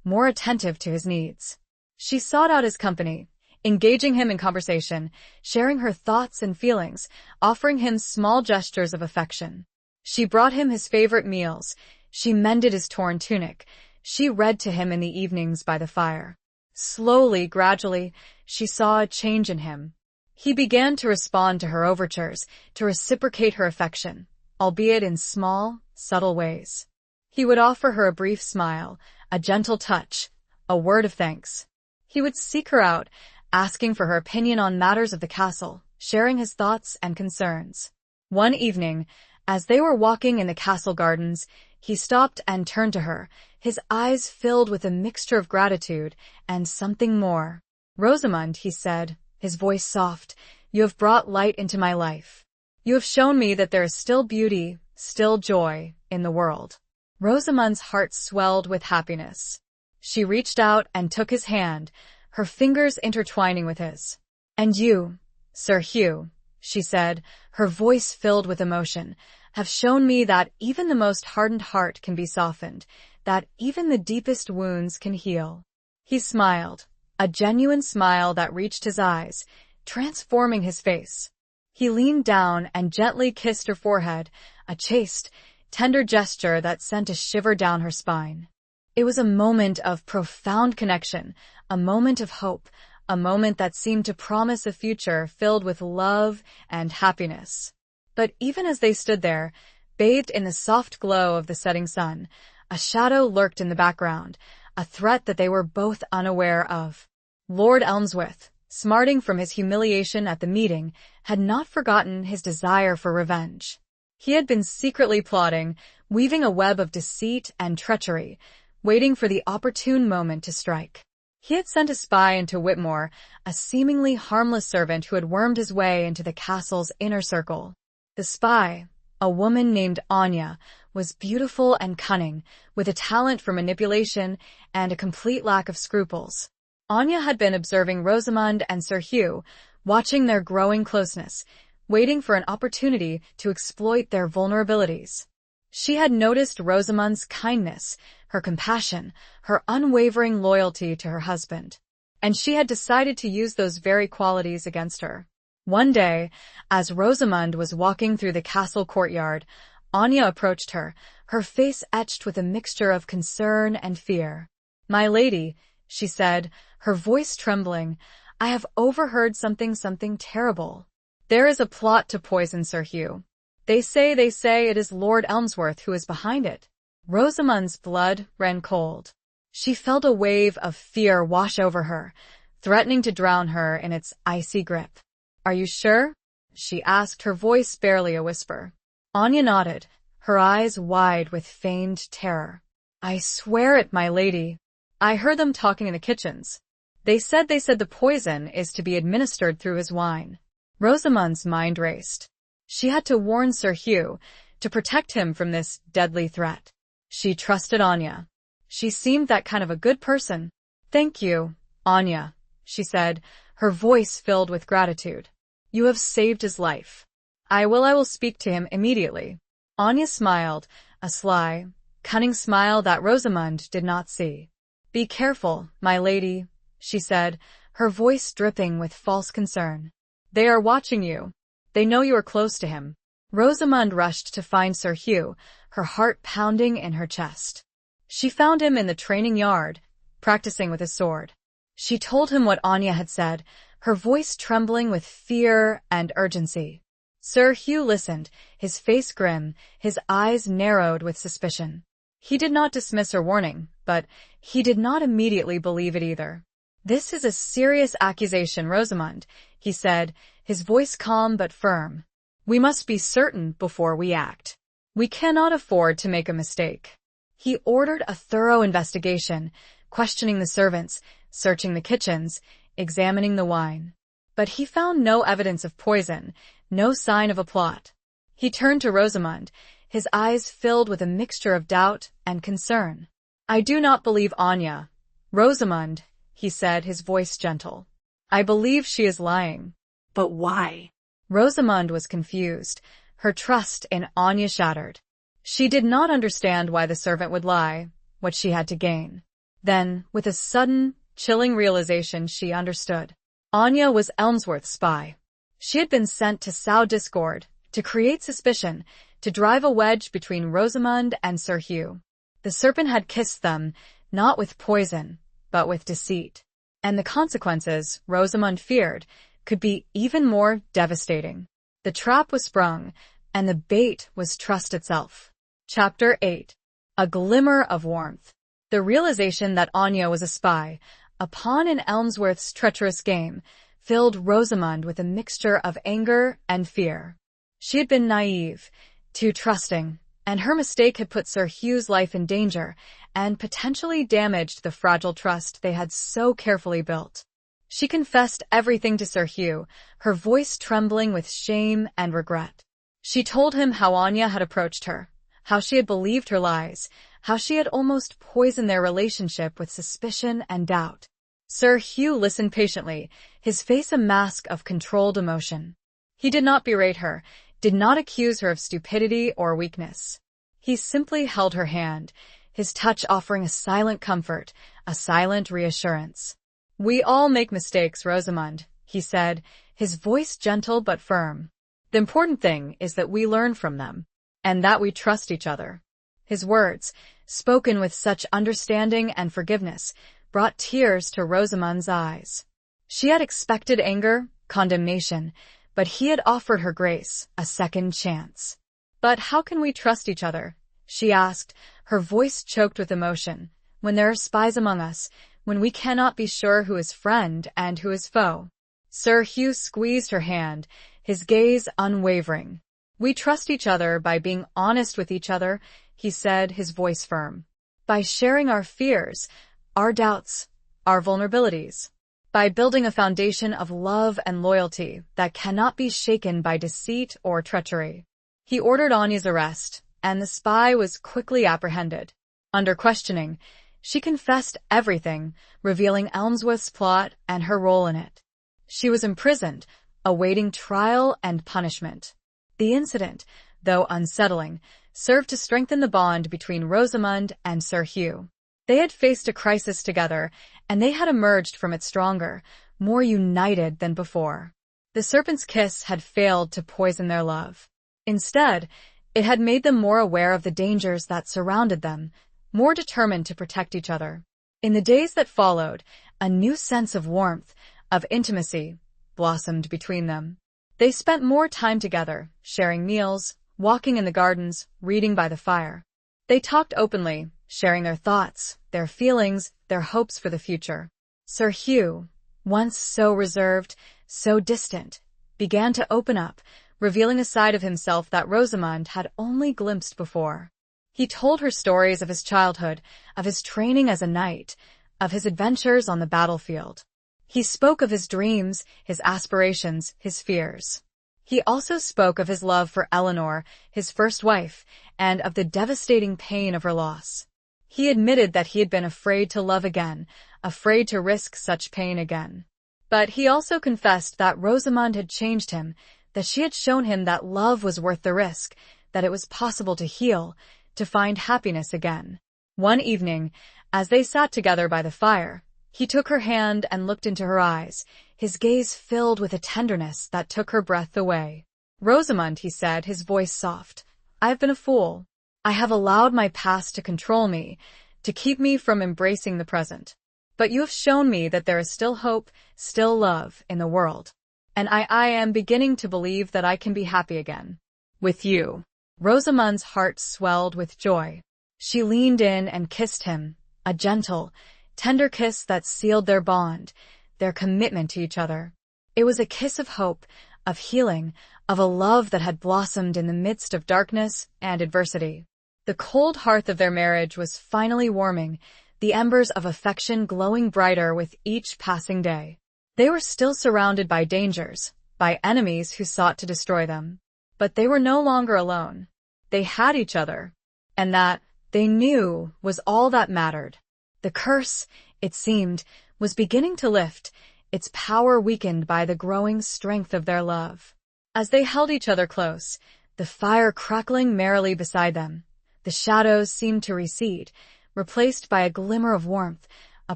more attentive to his needs. She sought out his company, engaging him in conversation, sharing her thoughts and feelings, offering him small gestures of affection. She brought him his favorite meals, she mended his torn tunic, she read to him in the evenings by the fire. Slowly, gradually, she saw a change in him. He began to respond to her overtures, to reciprocate her affection, albeit in small, subtle ways. He would offer her a brief smile, a gentle touch, a word of thanks. He would seek her out, asking for her opinion on matters of the castle, sharing his thoughts and concerns. One evening, as they were walking in the castle gardens, he stopped and turned to her, his eyes filled with a mixture of gratitude and something more. Rosamund, he said, his voice soft, you have brought light into my life. You have shown me that there is still beauty, still joy, in the world. Rosamund's heart swelled with happiness. She reached out and took his hand, her fingers intertwining with his. And you, Sir Hugh, she said, her voice filled with emotion, have shown me that even the most hardened heart can be softened, that even the deepest wounds can heal. He smiled, a genuine smile that reached his eyes, transforming his face. He leaned down and gently kissed her forehead, a chaste, tender gesture that sent a shiver down her spine. It was a moment of profound connection, a moment of hope, a moment that seemed to promise a future filled with love and happiness. But even as they stood there, bathed in the soft glow of the setting sun, a shadow lurked in the background, a threat that they were both unaware of. Lord Elmsworth, smarting from his humiliation at the meeting, had not forgotten his desire for revenge. He had been secretly plotting, weaving a web of deceit and treachery, waiting for the opportune moment to strike. He had sent a spy into Whitmore, a seemingly harmless servant who had wormed his way into the castle's inner circle. The spy, a woman named Anya, was beautiful and cunning, with a talent for manipulation and a complete lack of scruples. Anya had been observing Rosamund and Sir Hugh, watching their growing closeness, waiting for an opportunity to exploit their vulnerabilities. She had noticed Rosamund's kindness, her compassion, her unwavering loyalty to her husband, and she had decided to use those very qualities against her. One day, as Rosamund was walking through the castle courtyard, Anya approached her, her face etched with a mixture of concern and fear. "My lady," she said, her voice trembling, "I have overheard something terrible. There is a plot to poison Sir Hugh. They say it is Lord Elmsworth who is behind it." Rosamund's blood ran cold. She felt a wave of fear wash over her, threatening to drown her in its icy grip. "Are you sure?" she asked, her voice barely a whisper. Anya nodded, her eyes wide with feigned terror. "I swear it, my lady. I heard them talking in the kitchens. They said the poison is to be administered through his wine." Rosamund's mind raced. She had to warn Sir Hugh, to protect him from this deadly threat. She trusted Anya. She seemed that kind of a good person. "Thank you, Anya," she said, her voice filled with gratitude. "You have saved his life. I will speak to him immediately." Anya smiled, a sly, cunning smile that Rosamund did not see. "Be careful, my lady," she said, her voice dripping with false concern. "They are watching you. They know you are close to him." Rosamund rushed to find Sir Hugh, her heart pounding in her chest. She found him in the training yard, practicing with his sword. She told him what Anya had said, her voice trembling with fear and urgency. Sir Hugh listened, his face grim, his eyes narrowed with suspicion. He did not dismiss her warning, but he did not immediately believe it either. "This is a serious accusation, Rosamund," he said, his voice calm but firm. "We must be certain before we act. We cannot afford to make a mistake." He ordered a thorough investigation, questioning the servants, searching the kitchens, examining the wine. But he found no evidence of poison, no sign of a plot. He turned to Rosamund, his eyes filled with a mixture of doubt and concern. "I do not believe Anya. Rosamund," he said, his voice gentle. "I believe she is lying." "But why?" Rosamund was confused, her trust in Anya shattered. She did not understand why the servant would lie, what she had to gain. Then, with a sudden, chilling realization, she understood. Anya was Elmsworth's spy. She had been sent to sow discord, to create suspicion, to drive a wedge between Rosamund and Sir Hugh. The serpent had kissed them, not with poison, but with deceit. And the consequences, Rosamund feared, could be even more devastating. The trap was sprung, and the bait was trust itself. Chapter 8. A Glimmer of Warmth. The realization that Anya was a spy, a pawn in Elmsworth's treacherous game, filled Rosamund with a mixture of anger and fear. She had been naive, too trusting, and her mistake had put Sir Hugh's life in danger and potentially damaged the fragile trust they had so carefully built. She confessed everything to Sir Hugh, her voice trembling with shame and regret. She told him how Anya had approached her, how she had believed her lies, how she had almost poisoned their relationship with suspicion and doubt. Sir Hugh listened patiently, his face a mask of controlled emotion. He did not berate her, did not accuse her of stupidity or weakness. He simply held her hand, his touch offering a silent comfort, a silent reassurance. "We all make mistakes, Rosamund," he said, his voice gentle but firm. "The important thing is that we learn from them, and that we trust each other." His words, spoken with such understanding and forgiveness, brought tears to Rosamund's eyes. She had expected anger, condemnation, but he had offered her grace, a second chance. "But how can we trust each other?" she asked, her voice choked with emotion. "When there are spies among us, when we cannot be sure who is friend and who is foe." Sir Hugh squeezed her hand, his gaze unwavering. "We trust each other by being honest with each other," he said, his voice firm. "By sharing our fears, our doubts, our vulnerabilities. By building a foundation of love and loyalty that cannot be shaken by deceit or treachery." He ordered Anya's arrest, and the spy was quickly apprehended. Under questioning, she confessed everything, revealing Elmsworth's plot and her role in it. She was imprisoned, awaiting trial and punishment. The incident, though unsettling, served to strengthen the bond between Rosamund and Sir Hugh. They had faced a crisis together, and they had emerged from it stronger, more united than before. The serpent's kiss had failed to poison their love. Instead, it had made them more aware of the dangers that surrounded them, more determined to protect each other. In the days that followed, a new sense of warmth, of intimacy, blossomed between them. They spent more time together, sharing meals, walking in the gardens, reading by the fire. They talked openly, sharing their thoughts, their feelings, their hopes for the future. Sir Hugh, once so reserved, so distant, began to open up, revealing a side of himself that Rosamund had only glimpsed before. He told her stories of his childhood, of his training as a knight, of his adventures on the battlefield. He spoke of his dreams, his aspirations, his fears. He also spoke of his love for Eleanor, his first wife, and of the devastating pain of her loss. He admitted that he had been afraid to love again, afraid to risk such pain again. But he also confessed that Rosamund had changed him, that she had shown him that love was worth the risk, that it was possible to heal, to find happiness again. One evening, as they sat together by the fire, he took her hand and looked into her eyes, his gaze filled with a tenderness that took her breath away. "Rosamund," he said, his voice soft, "I have been a fool. I have allowed my past to control me, to keep me from embracing the present. But you have shown me that there is still hope, still love in the world. And I am beginning to believe that I can be happy again. With you." Rosamund's heart swelled with joy. She leaned in and kissed him, a gentle, tender kiss that sealed their bond, their commitment to each other. It was a kiss of hope, of healing, of a love that had blossomed in the midst of darkness and adversity. The cold hearth of their marriage was finally warming, the embers of affection glowing brighter with each passing day. They were still surrounded by dangers, by enemies who sought to destroy them. But they were no longer alone. They had each other. And that, they knew, was all that mattered. The curse, it seemed, was beginning to lift, its power weakened by the growing strength of their love. As they held each other close, the fire crackling merrily beside them, the shadows seemed to recede, replaced by a glimmer of warmth, a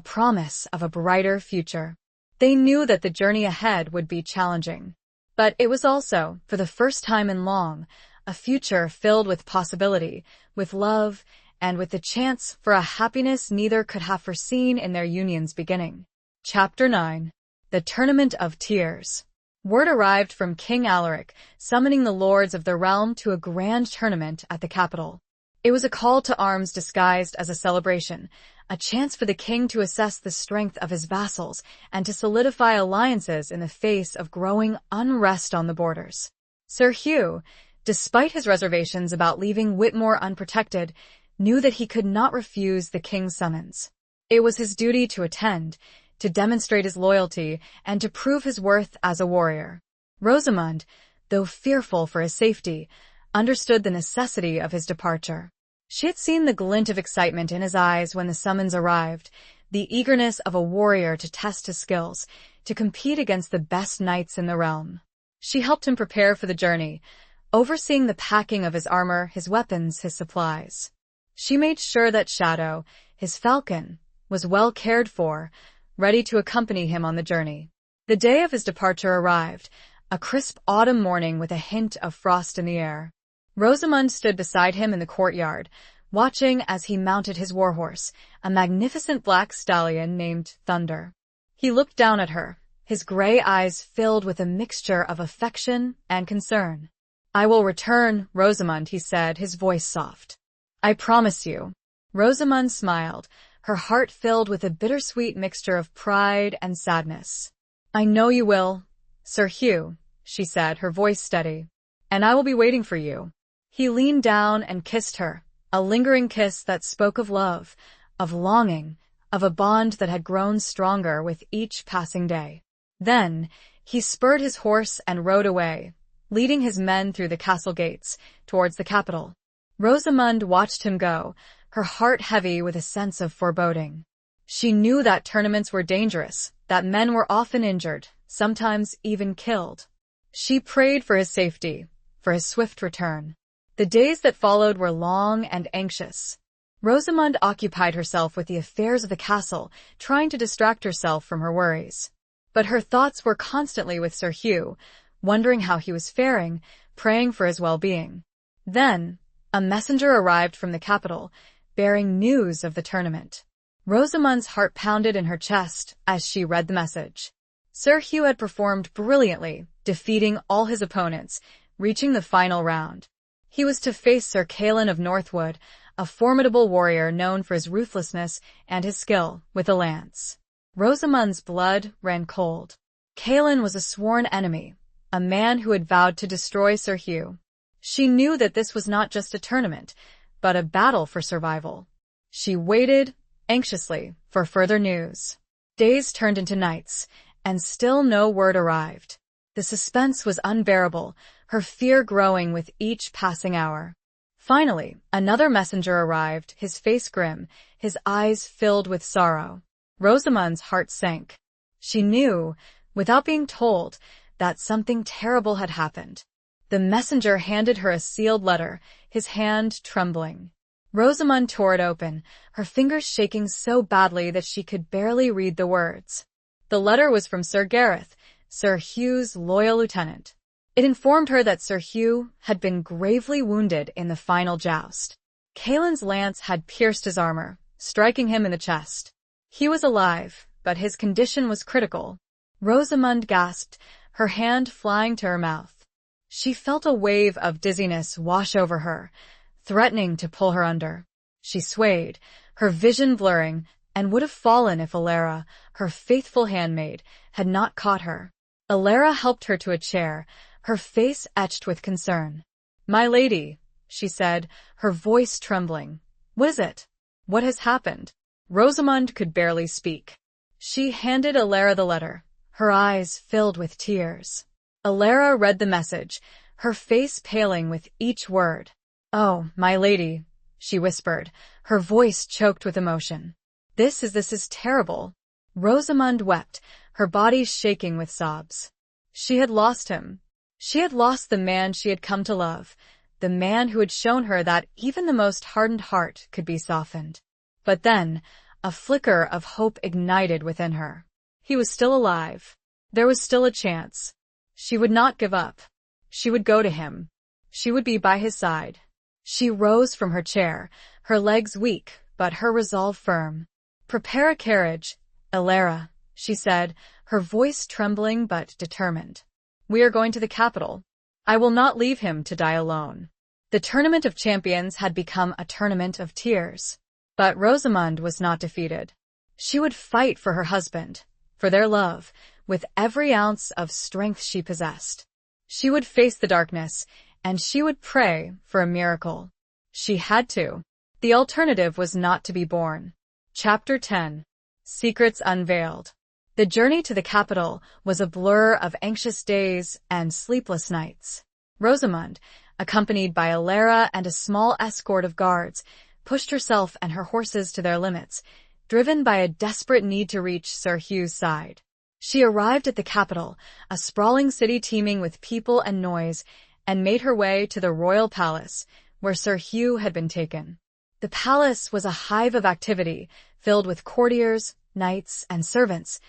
promise of a brighter future. They knew that the journey ahead would be challenging. But it was also, for the first time in long, a future filled with possibility, with love, and with the chance for a happiness neither could have foreseen in their union's beginning. Chapter 9. The Tournament of Tears. Word arrived from King Alaric, summoning the lords of the realm to a grand tournament at the capital. It was a call to arms disguised as a celebration, a chance for the king to assess the strength of his vassals and to solidify alliances in the face of growing unrest on the borders. Sir Hugh, despite his reservations about leaving Whitmore unprotected, knew that he could not refuse the king's summons. It was his duty to attend, to demonstrate his loyalty, and to prove his worth as a warrior. Rosamund, though fearful for his safety, understood the necessity of his departure. She had seen the glint of excitement in his eyes when the summons arrived, the eagerness of a warrior to test his skills, to compete against the best knights in the realm. She helped him prepare for the journey, overseeing the packing of his armor, his weapons, his supplies. She made sure that Shadow, his falcon, was well cared for, ready to accompany him on the journey. The day of his departure arrived, a crisp autumn morning with a hint of frost in the air. Rosamund stood beside him in the courtyard, watching as he mounted his warhorse, a magnificent black stallion named Thunder. He looked down at her, his gray eyes filled with a mixture of affection and concern. "I will return, Rosamund," he said, his voice soft. "I promise you." Rosamund smiled, her heart filled with a bittersweet mixture of pride and sadness. "I know you will, Sir Hugh," she said, her voice steady. "And I will be waiting for you." He leaned down and kissed her, a lingering kiss that spoke of love, of longing, of a bond that had grown stronger with each passing day. Then, he spurred his horse and rode away, leading his men through the castle gates, towards the capital. Rosamund watched him go, her heart heavy with a sense of foreboding. She knew that tournaments were dangerous, that men were often injured, sometimes even killed. She prayed for his safety, for his swift return. The days that followed were long and anxious. Rosamund occupied herself with the affairs of the castle, trying to distract herself from her worries. But her thoughts were constantly with Sir Hugh, wondering how he was faring, praying for his well-being. Then, a messenger arrived from the capital, bearing news of the tournament. Rosamund's heart pounded in her chest as she read the message. Sir Hugh had performed brilliantly, defeating all his opponents, reaching the final round. He was to face Sir Callan of Northwood, a formidable warrior known for his ruthlessness and his skill with a lance. Rosamund's blood ran cold. Callan was a sworn enemy, a man who had vowed to destroy Sir Hugh. She knew that this was not just a tournament, but a battle for survival. She waited anxiously for further news. Days turned into nights, and still no word arrived. The suspense was unbearable, her fear growing with each passing hour. Finally, another messenger arrived, his face grim, his eyes filled with sorrow. Rosamund's heart sank. She knew, without being told, that something terrible had happened. The messenger handed her a sealed letter, his hand trembling. Rosamund tore it open, her fingers shaking so badly that she could barely read the words. The letter was from Sir Gareth, Sir Hugh's loyal lieutenant. It informed her that Sir Hugh had been gravely wounded in the final joust. Callan's lance had pierced his armor, striking him in the chest. He was alive, but his condition was critical. Rosamund gasped, her hand flying to her mouth. She felt a wave of dizziness wash over her, threatening to pull her under. She swayed, her vision blurring, and would have fallen if Alara, her faithful handmaid, had not caught her. Alara helped her to a chair, her face etched with concern. "My lady," she said, her voice trembling. "What is it? What has happened?" Rosamund could barely speak. She handed Alara the letter, her eyes filled with tears. Alara read the message, her face paling with each word. "Oh, my lady," she whispered, her voice choked with emotion. This is terrible." Rosamund wept, her body shaking with sobs. She had lost him. She had lost the man she had come to love, the man who had shown her that even the most hardened heart could be softened. But then, a flicker of hope ignited within her. He was still alive. There was still a chance. She would not give up. She would go to him. She would be by his side. She rose from her chair, her legs weak, but her resolve firm. "Prepare a carriage, Alara," she said, her voice trembling but determined. "We are going to the capital. I will not leave him to die alone." The Tournament of Champions had become a tournament of tears. But Rosamund was not defeated. She would fight for her husband, for their love, with every ounce of strength she possessed. She would face the darkness, and she would pray for a miracle. She had to. The alternative was not to be born. Chapter 10. Secrets Unveiled. The journey to the capital was a blur of anxious days and sleepless nights. Rosamund, accompanied by Alara and a small escort of guards, pushed herself and her horses to their limits, driven by a desperate need to reach Sir Hugh's side. She arrived at the capital, a sprawling city teeming with people and noise, and made her way to the royal palace, where Sir Hugh had been taken. The palace was a hive of activity, filled with courtiers, knights, and servants,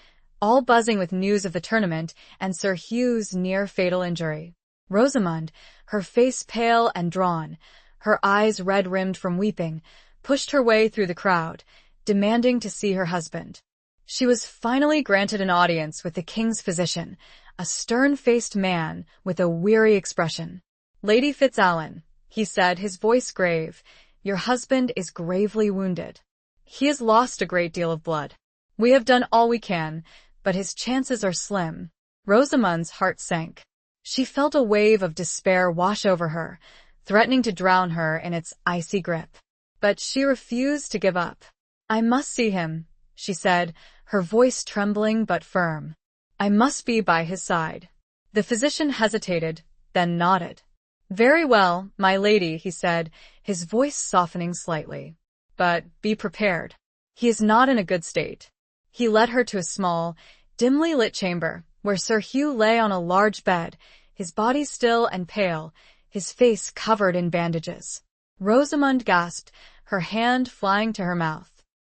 all buzzing with news of the tournament and Sir Hugh's near-fatal injury. Rosamund, her face pale and drawn, her eyes red-rimmed from weeping, pushed her way through the crowd, demanding to see her husband. She was finally granted an audience with the king's physician, a stern-faced man with a weary expression. "Lady Fitzallen," he said, his voice grave, "your husband is gravely wounded. He has lost a great deal of blood. We have done all we can, but his chances are slim." Rosamund's heart sank. She felt a wave of despair wash over her, threatening to drown her in its icy grip. But she refused to give up. "I must see him," she said, her voice trembling but firm. "I must be by his side." The physician hesitated, then nodded. "Very well, my lady," he said, his voice softening slightly. "But be prepared. He is not in a good state." He led her to a small, dimly lit chamber, where Sir Hugh lay on a large bed, his body still and pale, his face covered in bandages. Rosamund gasped, her hand flying to her mouth.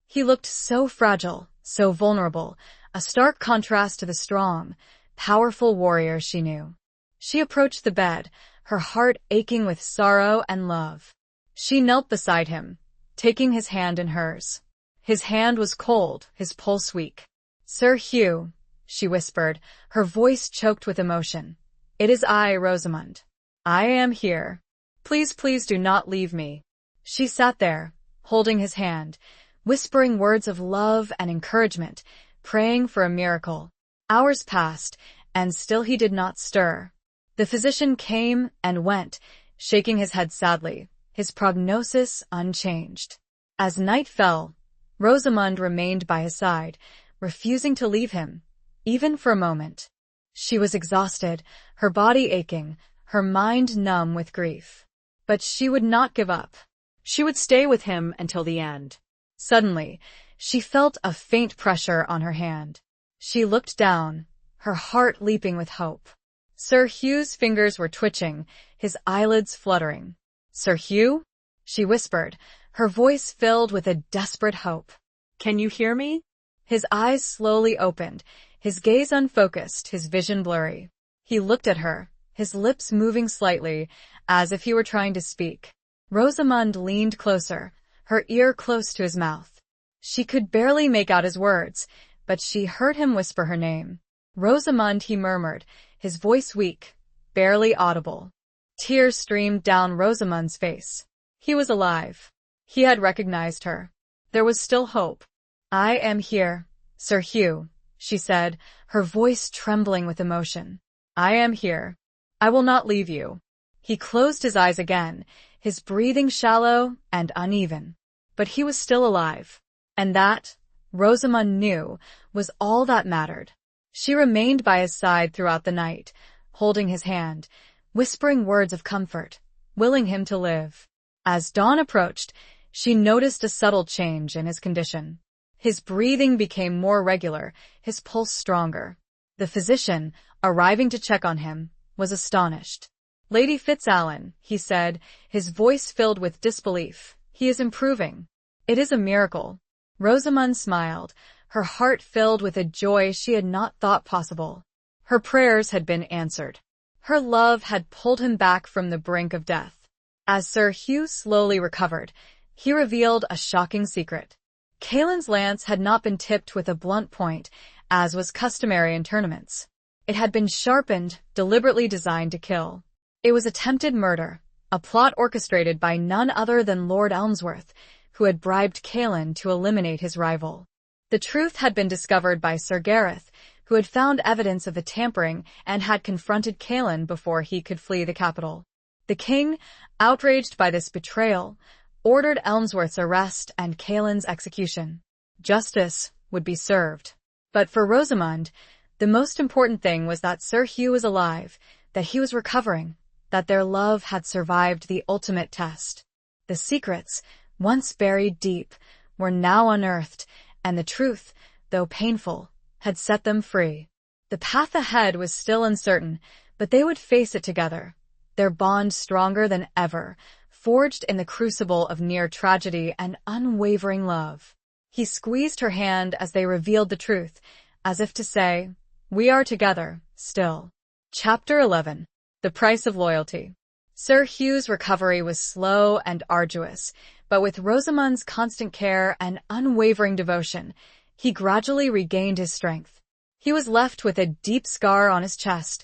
He looked so fragile, so vulnerable, a stark contrast to the strong, powerful warrior she knew. She approached the bed, her heart aching with sorrow and love. She knelt beside him, taking his hand in hers. His hand was cold, his pulse weak. "Sir Hugh," she whispered, her voice choked with emotion. "It is I, Rosamund. I am here. Please, please do not leave me." She sat there, holding his hand, whispering words of love and encouragement, praying for a miracle. Hours passed, and still he did not stir. The physician came and went, shaking his head sadly, his prognosis unchanged. As night fell, Rosamund remained by his side, refusing to leave him, even for a moment. She was exhausted, her body aching, her mind numb with grief. But she would not give up. She would stay with him until the end. Suddenly, she felt a faint pressure on her hand. She looked down, her heart leaping with hope. Sir Hugh's fingers were twitching, his eyelids fluttering. "Sir Hugh?" she whispered, her voice filled with a desperate hope. "Can you hear me?" His eyes slowly opened, his gaze unfocused, his vision blurry. He looked at her, his lips moving slightly, as if he were trying to speak. Rosamund leaned closer, her ear close to his mouth. She could barely make out his words, but she heard him whisper her name. "Rosamund," he murmured, his voice weak, barely audible. Tears streamed down Rosamund's face. He was alive. He had recognized her. There was still hope. "I am here, Sir Hugh," she said, her voice trembling with emotion. "I am here. I will not leave you." He closed his eyes again, his breathing shallow and uneven. But he was still alive. And that, Rosamund knew, was all that mattered. She remained by his side throughout the night, holding his hand, whispering words of comfort, willing him to live. As dawn approached, she noticed a subtle change in his condition. His breathing became more regular, his pulse stronger. The physician, arriving to check on him, was astonished. "Lady Fitzallen," he said, his voice filled with disbelief, "he is improving. It is a miracle." Rosamund smiled, her heart filled with a joy she had not thought possible. Her prayers had been answered. Her love had pulled him back from the brink of death. As Sir Hugh slowly recovered, he revealed a shocking secret. Kaelin's lance had not been tipped with a blunt point, as was customary in tournaments. It had been sharpened, deliberately designed to kill. It was attempted murder, a plot orchestrated by none other than Lord Elmsworth, who had bribed Kaelin to eliminate his rival. The truth had been discovered by Sir Gareth, who had found evidence of the tampering and had confronted Kaelin before he could flee the capital. The king, outraged by this betrayal, ordered Elmsworth's arrest and Kaelin's execution. Justice would be served. But for Rosamund, the most important thing was that Sir Hugh was alive, that he was recovering, that their love had survived the ultimate test. The secrets, once buried deep, were now unearthed, and the truth, though painful, had set them free. The path ahead was still uncertain, but they would face it together, their bond stronger than ever, forged in the crucible of near tragedy and unwavering love. He squeezed her hand as they revealed the truth, as if to say, "We are together, still." Chapter 11. The Price of Loyalty. Sir Hugh's recovery was slow and arduous, but with Rosamund's constant care and unwavering devotion, he gradually regained his strength. He was left with a deep scar on his chest,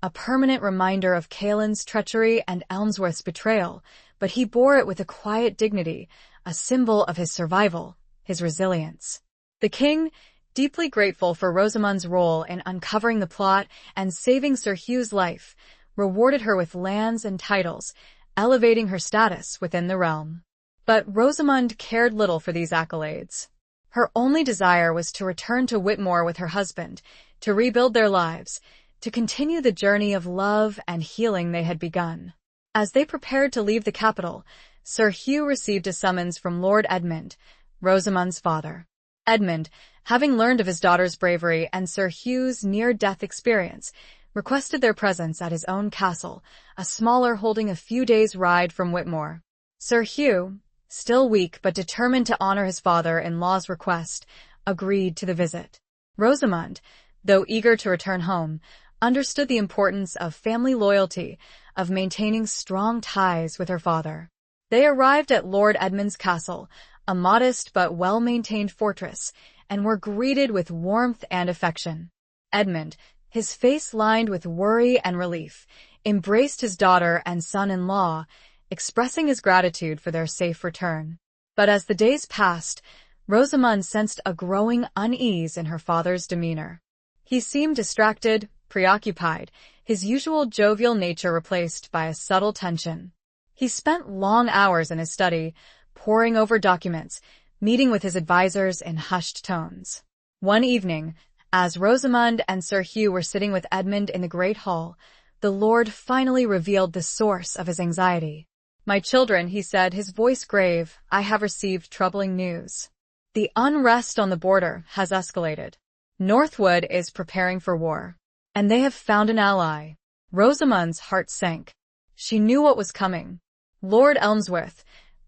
a permanent reminder of Kaelin's treachery and Elmsworth's betrayal, but he bore it with a quiet dignity, a symbol of his survival, his resilience. The king, deeply grateful for Rosamund's role in uncovering the plot and saving Sir Hugh's life, rewarded her with lands and titles, elevating her status within the realm. But Rosamund cared little for these accolades. Her only desire was to return to Whitmore with her husband, to rebuild their lives, to continue the journey of love and healing they had begun. As they prepared to leave the capital, Sir Hugh received a summons from Lord Edmund, Rosamund's father. Edmund, having learned of his daughter's bravery and Sir Hugh's near-death experience, requested their presence at his own castle, a smaller holding a few days' ride from Whitmore. Sir Hugh, still weak but determined to honor his father-in-law's request, agreed to the visit. Rosamond, though eager to return home, understood the importance of family loyalty, of maintaining strong ties with her father. They arrived at Lord Edmund's castle, a modest but well-maintained fortress, and were greeted with warmth and affection. Edmund, his face lined with worry and relief, embraced his daughter and son-in-law, expressing his gratitude for their safe return. But as the days passed, Rosamond sensed a growing unease in her father's demeanor. He seemed distracted, preoccupied, his usual jovial nature replaced by a subtle tension. He spent long hours in his study, poring over documents, meeting with his advisors in hushed tones. One evening, as Rosamond and Sir Hugh were sitting with Edmund in the great hall, the Lord finally revealed the source of his anxiety. "My children," he said, his voice grave, "I have received troubling news. The unrest on the border has escalated. Northwood is preparing for war, and they have found an ally." Rosamond's heart sank. She knew what was coming. "Lord Elmsworth,"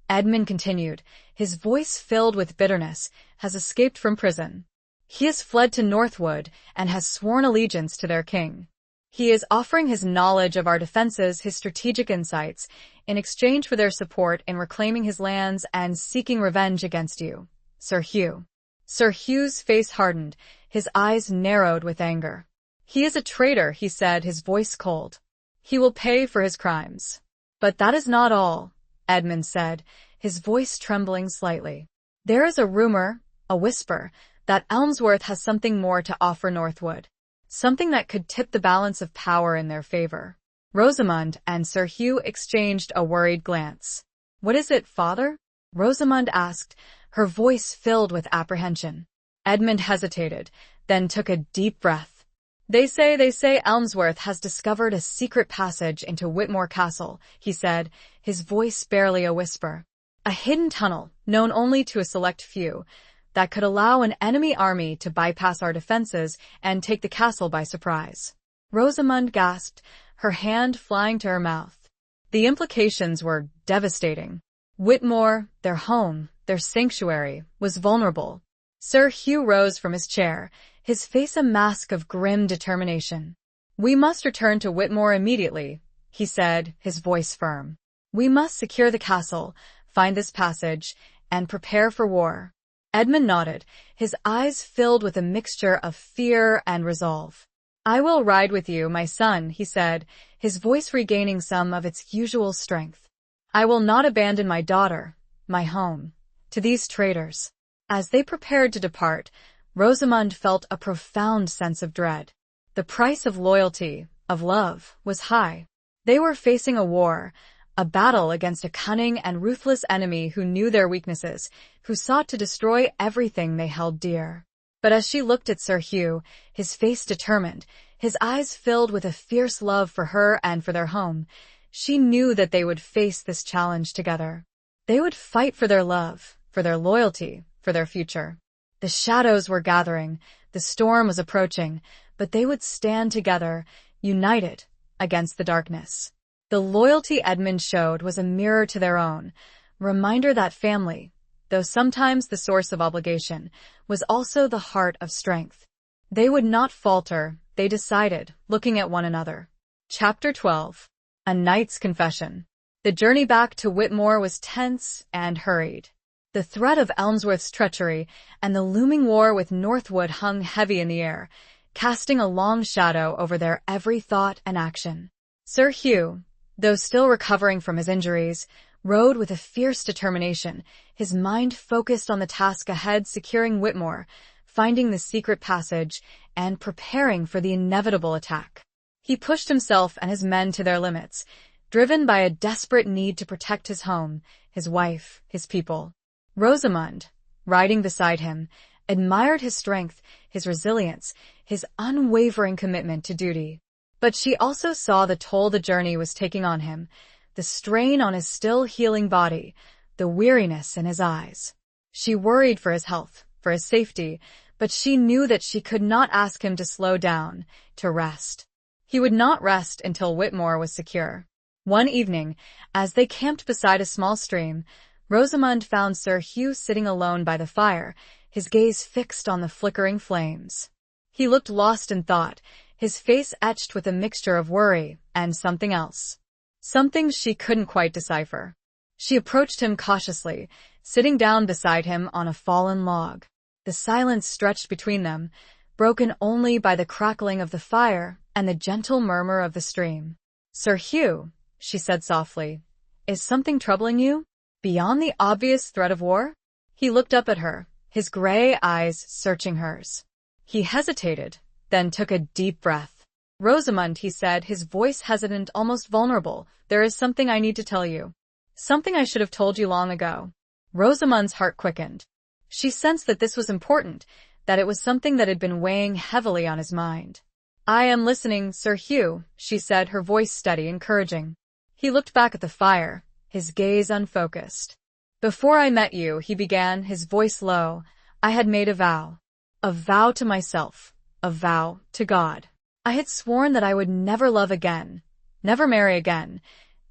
Edmund continued, his voice filled with bitterness, "has escaped from prison. He has fled to Northwood and has sworn allegiance to their king. He is offering his knowledge of our defenses, his strategic insights, in exchange for their support in reclaiming his lands and seeking revenge against you, Sir Hugh." Sir Hugh's face hardened, his eyes narrowed with anger. "He is a traitor," he said, his voice cold. "He will pay for his crimes." "But that is not all," Edmund said, his voice trembling slightly. "There is a rumor, a whisper, that Elmsworth has something more to offer Northwood. Something that could tip the balance of power in their favor." Rosamond and Sir Hugh exchanged a worried glance. "What is it, father?" Rosamond asked, her voice filled with apprehension. Edmund hesitated, then took a deep breath. They say Elmsworth has discovered a secret passage into Whitmore Castle," he said, his voice barely a whisper. "A hidden tunnel, known only to a select few, that could allow an enemy army to bypass our defenses and take the castle by surprise." Rosamond gasped, her hand flying to her mouth. The implications were devastating. Whitmore, their home, their sanctuary, was vulnerable. Sir Hugh rose from his chair, his face a mask of grim determination. "We must return to Whitmore immediately," he said, his voice firm. "We must secure the castle, find this passage, and prepare for war." Edmund nodded, his eyes filled with a mixture of fear and resolve. "I will ride with you, my son," he said, his voice regaining some of its usual strength. "I will not abandon my daughter, my home, to these traitors." As they prepared to depart, Rosamond felt a profound sense of dread. The price of loyalty, of love, was high. They were facing a war, a battle against a cunning and ruthless enemy who knew their weaknesses, who sought to destroy everything they held dear. But as she looked at Sir Hugh, his face determined, his eyes filled with a fierce love for her and for their home, she knew that they would face this challenge together. They would fight for their love, for their loyalty, for their future. The shadows were gathering, the storm was approaching, but they would stand together, united, against the darkness. The loyalty Edmund showed was a mirror to their own, a reminder that family, though sometimes the source of obligation, was also the heart of strength. They would not falter, they decided, looking at one another. Chapter 12. A Knight's Confession. The journey back to Whitmore was tense and hurried. The threat of Elmsworth's treachery and the looming war with Northwood hung heavy in the air, casting a long shadow over their every thought and action. Sir Hugh, though still recovering from his injuries, rode with a fierce determination, his mind focused on the task ahead, securing Whitmore, finding the secret passage, and preparing for the inevitable attack. He pushed himself and his men to their limits, driven by a desperate need to protect his home, his wife, his people. Rosamond, riding beside him, admired his strength, his resilience, his unwavering commitment to duty. But she also saw the toll the journey was taking on him, the strain on his still healing body, the weariness in his eyes. She worried for his health, for his safety, but she knew that she could not ask him to slow down, to rest. He would not rest until Whitmore was secure. One evening, as they camped beside a small stream, Rosamund found Sir Hugh sitting alone by the fire, his gaze fixed on the flickering flames. He looked lost in thought, his face etched with a mixture of worry and something else. Something she couldn't quite decipher. She approached him cautiously, sitting down beside him on a fallen log. The silence stretched between them, broken only by the crackling of the fire and the gentle murmur of the stream. "Sir Hugh," she said softly, "is something troubling you? Beyond the obvious threat of war?" He looked up at her, his gray eyes searching hers. He hesitated, then took a deep breath. "Rosamund," he said, his voice hesitant, almost vulnerable, "there is something I need to tell you. Something I should have told you long ago." Rosamund's heart quickened. She sensed that this was important, that it was something that had been weighing heavily on his mind. "I am listening, Sir Hugh," she said, her voice steady, encouraging. He looked back at the fire, his gaze unfocused. "Before I met you," he began, his voice low, "I had made a vow. A vow to myself, a vow to God. I had sworn that I would never love again, never marry again,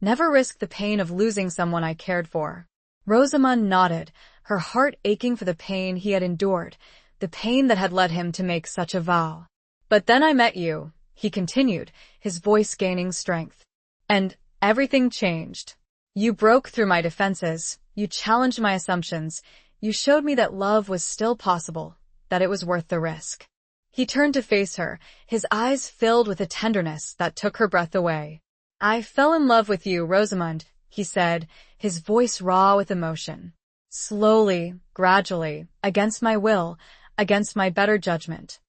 never risk the pain of losing someone I cared for." Rosamund nodded, her heart aching for the pain he had endured, the pain that had led him to make such a vow. "But then I met you," he continued, his voice gaining strength. "And everything changed. You broke through my defenses, you challenged my assumptions, you showed me that love was still possible, that it was worth the risk." He turned to face her, his eyes filled with a tenderness that took her breath away. "I fell in love with you, Rosamund," he said, his voice raw with emotion. "Slowly, gradually, against my will, against my better judgment.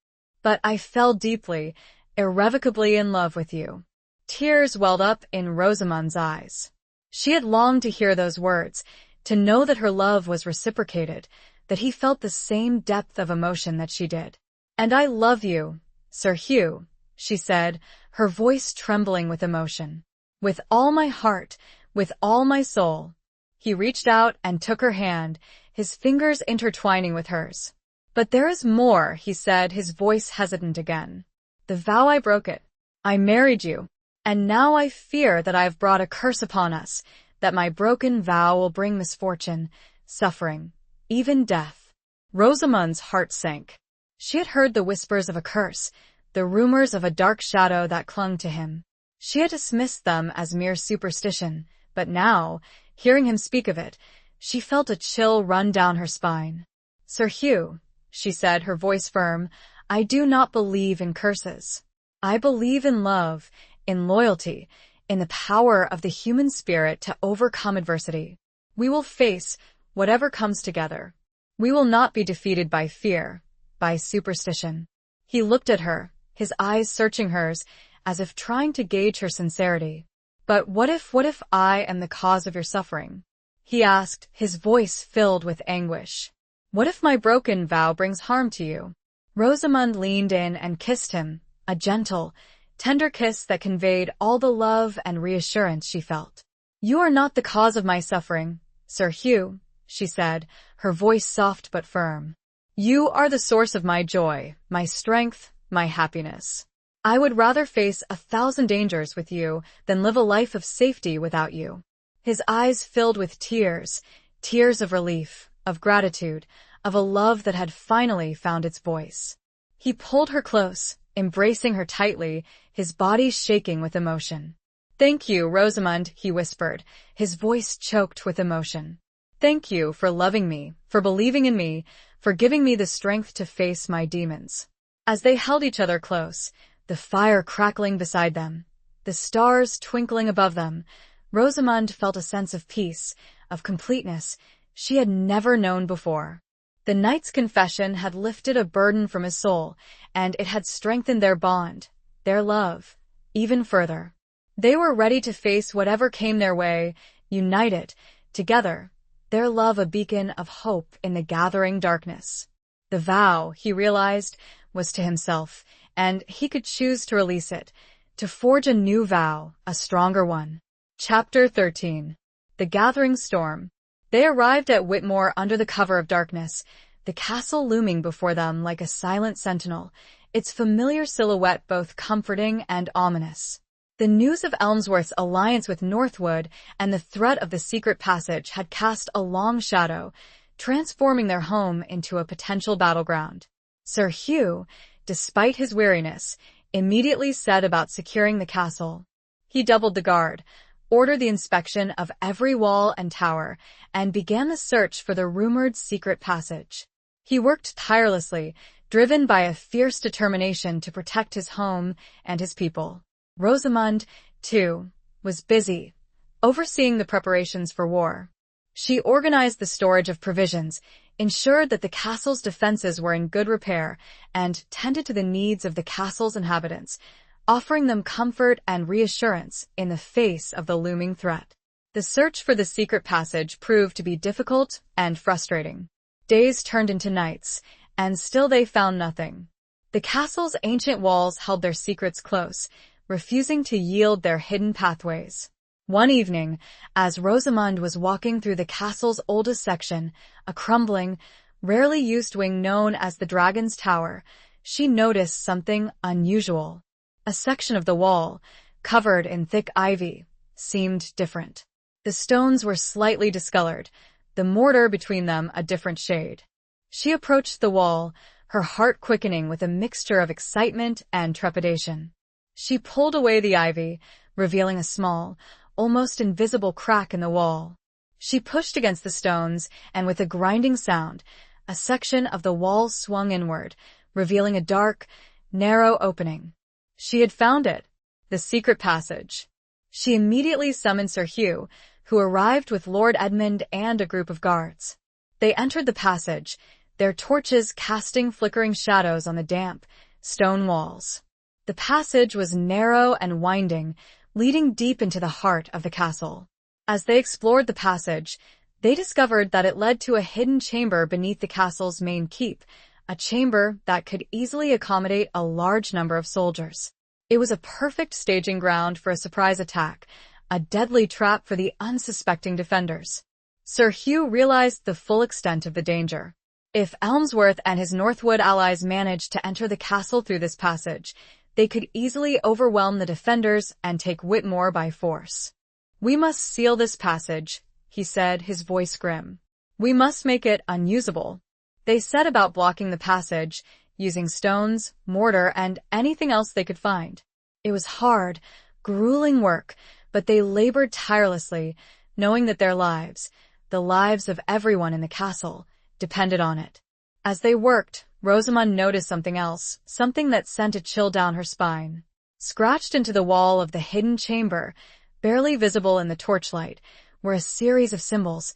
But I fell deeply, irrevocably in love with you." Tears welled up in Rosamund's eyes. She had longed to hear those words, to know that her love was reciprocated, that he felt the same depth of emotion that she did. "And I love you, Sir Hugh," she said, her voice trembling with emotion. "With all my heart, with all my soul." He reached out and took her hand, his fingers intertwining with hers. "But there is more," he said, his voice hesitant again. "The vow, I broke it. I married you. And now I fear that I have brought a curse upon us, that my broken vow will bring misfortune, suffering, even death." Rosamund's heart sank. She had heard the whispers of a curse, the rumors of a dark shadow that clung to him. She had dismissed them as mere superstition, but now, hearing him speak of it, she felt a chill run down her spine. "Sir Hugh," she said, her voice firm, "I do not believe in curses. I believe in love, in loyalty, in the power of the human spirit to overcome adversity. We will face whatever comes together. We will not be defeated by fear, by superstition." He looked at her, his eyes searching hers, as if trying to gauge her sincerity. "But what if I am the cause of your suffering?" he asked, his voice filled with anguish. "What if my broken vow brings harm to you?" Rosamund leaned in and kissed him, a gentle, tender kiss that conveyed all the love and reassurance she felt. "You are not the cause of my suffering, Sir Hugh," she said, her voice soft but firm. "You are the source of my joy, my strength, my happiness. I would rather face 1,000 dangers with you than live a life of safety without you." His eyes filled with tears, tears of relief, of gratitude, of a love that had finally found its voice. He pulled her close, embracing her tightly, his body shaking with emotion. "Thank you, Rosamund," he whispered, his voice choked with emotion. "Thank you for loving me, for believing in me, for giving me the strength to face my demons." As they held each other close, the fire crackling beside them, the stars twinkling above them, Rosamund felt a sense of peace, of completeness, she had never known before. The night's confession had lifted a burden from his soul, and it had strengthened their bond, their love, even further. They were ready to face whatever came their way, united, together, their love a beacon of hope in the gathering darkness. The vow, he realized, was to himself, and he could choose to release it, to forge a new vow, a stronger one. Chapter 13. The Gathering Storm. They arrived at Whitmore under the cover of darkness, the castle looming before them like a silent sentinel, its familiar silhouette both comforting and ominous. The news of Elmsworth's alliance with Northwood and the threat of the secret passage had cast a long shadow, transforming their home into a potential battleground. Sir Hugh, despite his weariness, immediately set about securing the castle. He doubled the guard, ordered the inspection of every wall and tower, and began the search for the rumored secret passage. He worked tirelessly, driven by a fierce determination to protect his home and his people. Rosamund, too, was busy, overseeing the preparations for war. She organized the storage of provisions, ensured that the castle's defenses were in good repair, and tended to the needs of the castle's inhabitants, offering them comfort and reassurance in the face of the looming threat. The search for the secret passage proved to be difficult and frustrating. Days turned into nights, and still they found nothing. The castle's ancient walls held their secrets close, refusing to yield their hidden pathways. One evening, as Rosamund was walking through the castle's oldest section, a crumbling, rarely used wing known as the Dragon's Tower, she noticed something unusual. A section of the wall, covered in thick ivy, seemed different. The stones were slightly discolored, the mortar between them a different shade. She approached the wall, her heart quickening with a mixture of excitement and trepidation. She pulled away the ivy, revealing a small, almost invisible crack in the wall. She pushed against the stones, and with a grinding sound, a section of the wall swung inward, revealing a dark, narrow opening. She had found it, the secret passage. She immediately summoned Sir Hugh, who arrived with Lord Edmund and a group of guards. They entered the passage, their torches casting flickering shadows on the damp, stone walls. The passage was narrow and winding, leading deep into the heart of the castle. As they explored the passage, they discovered that it led to a hidden chamber beneath the castle's main keep, a chamber that could easily accommodate a large number of soldiers. It was a perfect staging ground for a surprise attack, a deadly trap for the unsuspecting defenders. Sir Hugh realized the full extent of the danger. If Elmsworth and his Northwood allies managed to enter the castle through this passage, they could easily overwhelm the defenders and take Whitmore by force. "We must seal this passage," he said, his voice grim. "We must make it unusable." They set about blocking the passage, using stones, mortar, and anything else they could find. It was hard, grueling work, but they labored tirelessly, knowing that their lives, the lives of everyone in the castle, depended on it. As they worked, Rosamund noticed something else, something that sent a chill down her spine. Scratched into the wall of the hidden chamber, barely visible in the torchlight, were a series of symbols,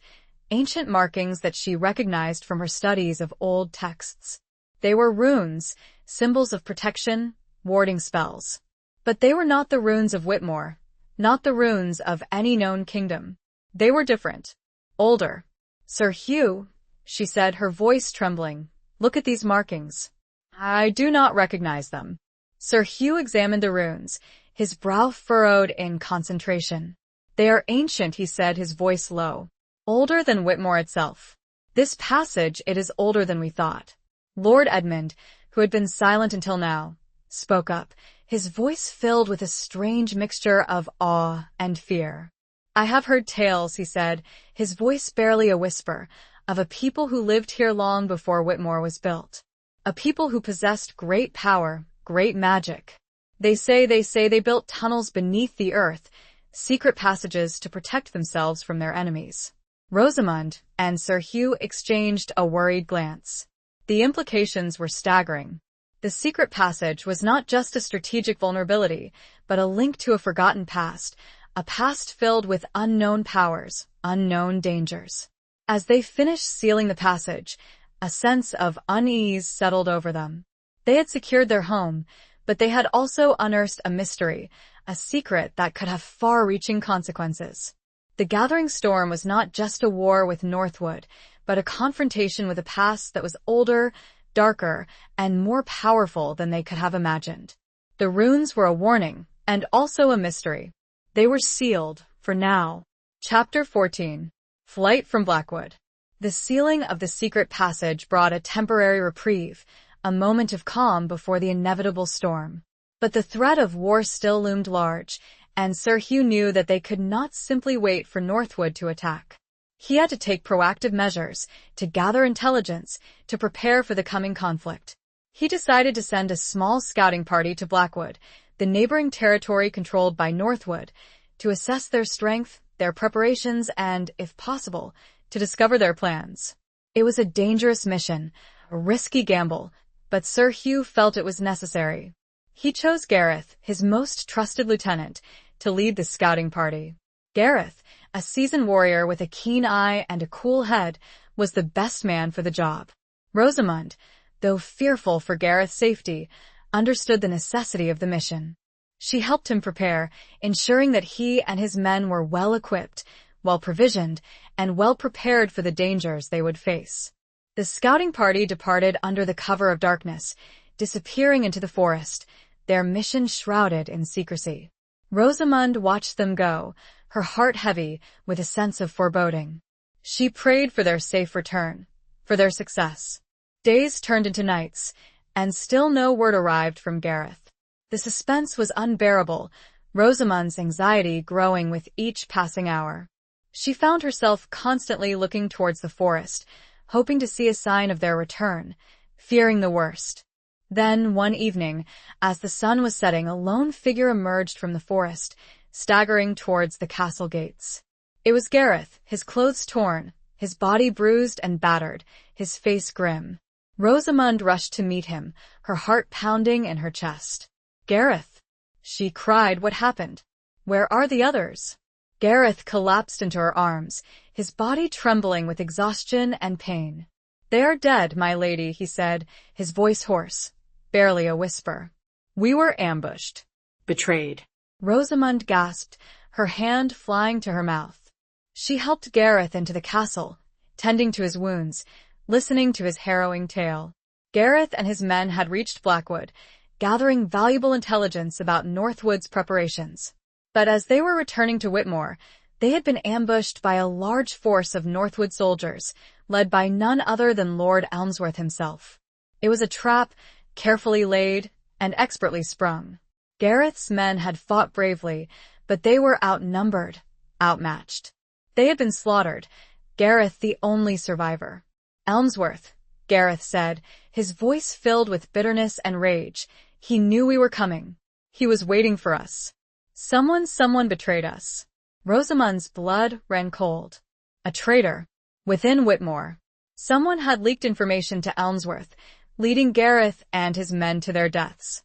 ancient markings that she recognized from her studies of old texts. They were runes, symbols of protection, warding spells. But they were not the runes of Whitmore, not the runes of any known kingdom. They were different, older. "Sir Hugh," she said, her voice trembling, "look at these markings. I do not recognize them." Sir Hugh examined the runes, his brow furrowed in concentration. "They are ancient," he said, his voice low. "Older than Whitmore itself. This passage, it is older than we thought." Lord Edmund, who had been silent until now, spoke up, his voice filled with a strange mixture of awe and fear. "I have heard tales," he said, his voice barely a whisper, "of a people who lived here long before Whitmore was built. A people who possessed great power, great magic. They say they built tunnels beneath the earth, secret passages to protect themselves from their enemies." Rosamund and Sir Hugh exchanged a worried glance. The implications were staggering. The secret passage was not just a strategic vulnerability, but a link to a forgotten past, a past filled with unknown powers, unknown dangers. As they finished sealing the passage, a sense of unease settled over them. They had secured their home, but they had also unearthed a mystery, a secret that could have far-reaching consequences. The gathering storm was not just a war with Northwood, but a confrontation with a past that was older, darker, and more powerful than they could have imagined. The runes were a warning, and also a mystery. They were sealed, for now. Chapter 14. Flight from Blackwood. The sealing of the secret passage brought a temporary reprieve, a moment of calm before the inevitable storm. But the threat of war still loomed large, and Sir Hugh knew that they could not simply wait for Northwood to attack. He had to take proactive measures, to gather intelligence, to prepare for the coming conflict. He decided to send a small scouting party to Blackwood, the neighboring territory controlled by Northwood, to assess their strength, their preparations, and, if possible, to discover their plans. It was a dangerous mission, a risky gamble, but Sir Hugh felt it was necessary. He chose Gareth, his most trusted lieutenant, to lead the scouting party. Gareth, a seasoned warrior with a keen eye and a cool head, was the best man for the job. Rosamund, though fearful for Gareth's safety, understood the necessity of the mission. She helped him prepare, ensuring that he and his men were well-equipped, well-provisioned, and well-prepared for the dangers they would face. The scouting party departed under the cover of darkness, disappearing into the forest, their mission shrouded in secrecy. Rosamund watched them go, her heart heavy with a sense of foreboding. She prayed for their safe return, for their success. Days turned into nights, and still no word arrived from Gareth. The suspense was unbearable, Rosamund's anxiety growing with each passing hour. She found herself constantly looking towards the forest, hoping to see a sign of their return, fearing the worst. Then, one evening, as the sun was setting, a lone figure emerged from the forest, staggering towards the castle gates. It was Gareth, his clothes torn, his body bruised and battered, his face grim. Rosamund rushed to meet him, her heart pounding in her chest. "Gareth!" she cried. "What happened? Where are the others?" Gareth collapsed into her arms, his body trembling with exhaustion and pain. "They are dead, my lady," he said, his voice hoarse, barely a whisper. "We were ambushed." Betrayed. Rosamund gasped, her hand flying to her mouth. She helped Gareth into the castle, tending to his wounds, listening to his harrowing tale. Gareth and his men had reached Blackwood, gathering valuable intelligence about Northwood's preparations. But as they were returning to Whitmore, they had been ambushed by a large force of Northwood soldiers, led by none other than Lord Elmsworth himself. It was a trap, carefully laid and expertly sprung. Gareth's men had fought bravely, but they were outnumbered, outmatched. They had been slaughtered, Gareth the only survivor. "Elmsworth," Gareth said, his voice filled with bitterness and rage. "He knew we were coming. He was waiting for us. Someone betrayed us." Rosamund's blood ran cold. A traitor. Within Whitmore. Someone had leaked information to Elmsworth, leading Gareth and his men to their deaths.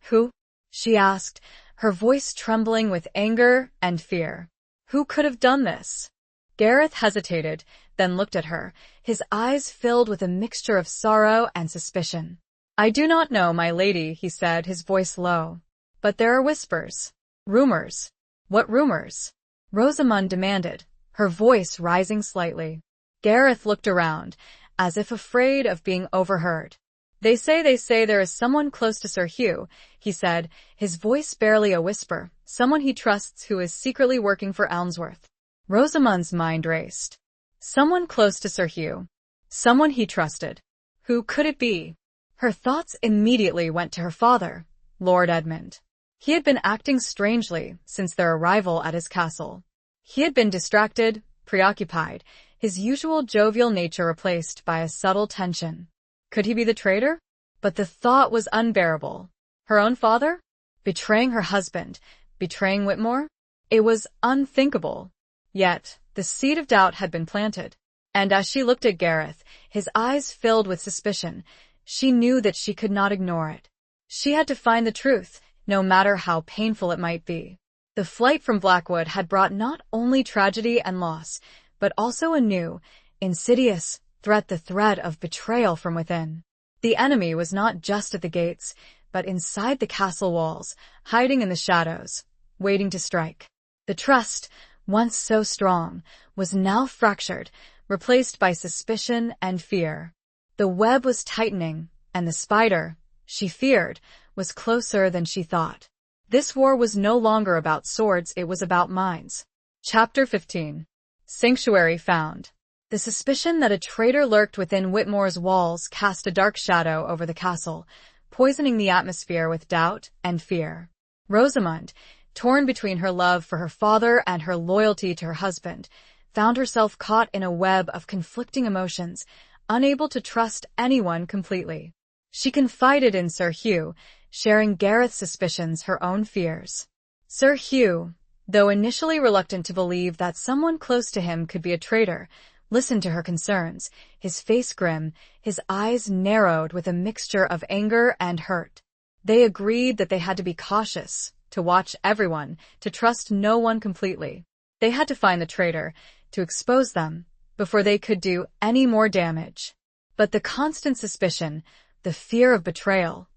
"Who?" she asked, her voice trembling with anger and fear. "Who could have done this?" Gareth hesitated, then looked at her, his eyes filled with a mixture of sorrow and suspicion. "I do not know, my lady," he said, his voice low. "But there are whispers. Rumors." "What rumors?" Rosamund demanded, her voice rising slightly. Gareth looked around, as if afraid of being overheard. They say there is someone close to Sir Hugh," he said, his voice barely a whisper, "someone he trusts who is secretly working for Elmsworth." Rosamund's mind raced. Someone close to Sir Hugh. Someone he trusted. Who could it be? Her thoughts immediately went to her father, Lord Edmund. He had been acting strangely since their arrival at his castle. He had been distracted, preoccupied, his usual jovial nature replaced by a subtle tension. Could he be the traitor? But the thought was unbearable. Her own father? Betraying her husband, betraying Whitmore? It was unthinkable. Yet, the seed of doubt had been planted. And as she looked at Gareth, his eyes filled with suspicion, she knew that she could not ignore it. She had to find the truth, no matter how painful it might be. The flight from Blackwood had brought not only tragedy and loss, but also a new, insidious threat, the threat of betrayal from within. The enemy was not just at the gates, but inside the castle walls, hiding in the shadows, waiting to strike. The trust, once so strong, was now fractured, replaced by suspicion and fear. The web was tightening, and the spider, she feared, was closer than she thought. This war was no longer about swords, it was about minds. Chapter 15. Sanctuary Found. The suspicion that a traitor lurked within Whitmore's walls cast a dark shadow over the castle, poisoning the atmosphere with doubt and fear. Rosamund, torn between her love for her father and her loyalty to her husband, found herself caught in a web of conflicting emotions, unable to trust anyone completely. She confided in Sir Hugh, sharing Gareth's suspicions, her own fears. Sir Hugh, though initially reluctant to believe that someone close to him could be a traitor, listened to her concerns, his face grim, his eyes narrowed with a mixture of anger and hurt. They agreed that they had to be cautious, to watch everyone, to trust no one completely. They had to find the traitor, to expose them, before they could do any more damage. But the constant suspicion, the fear of betrayal,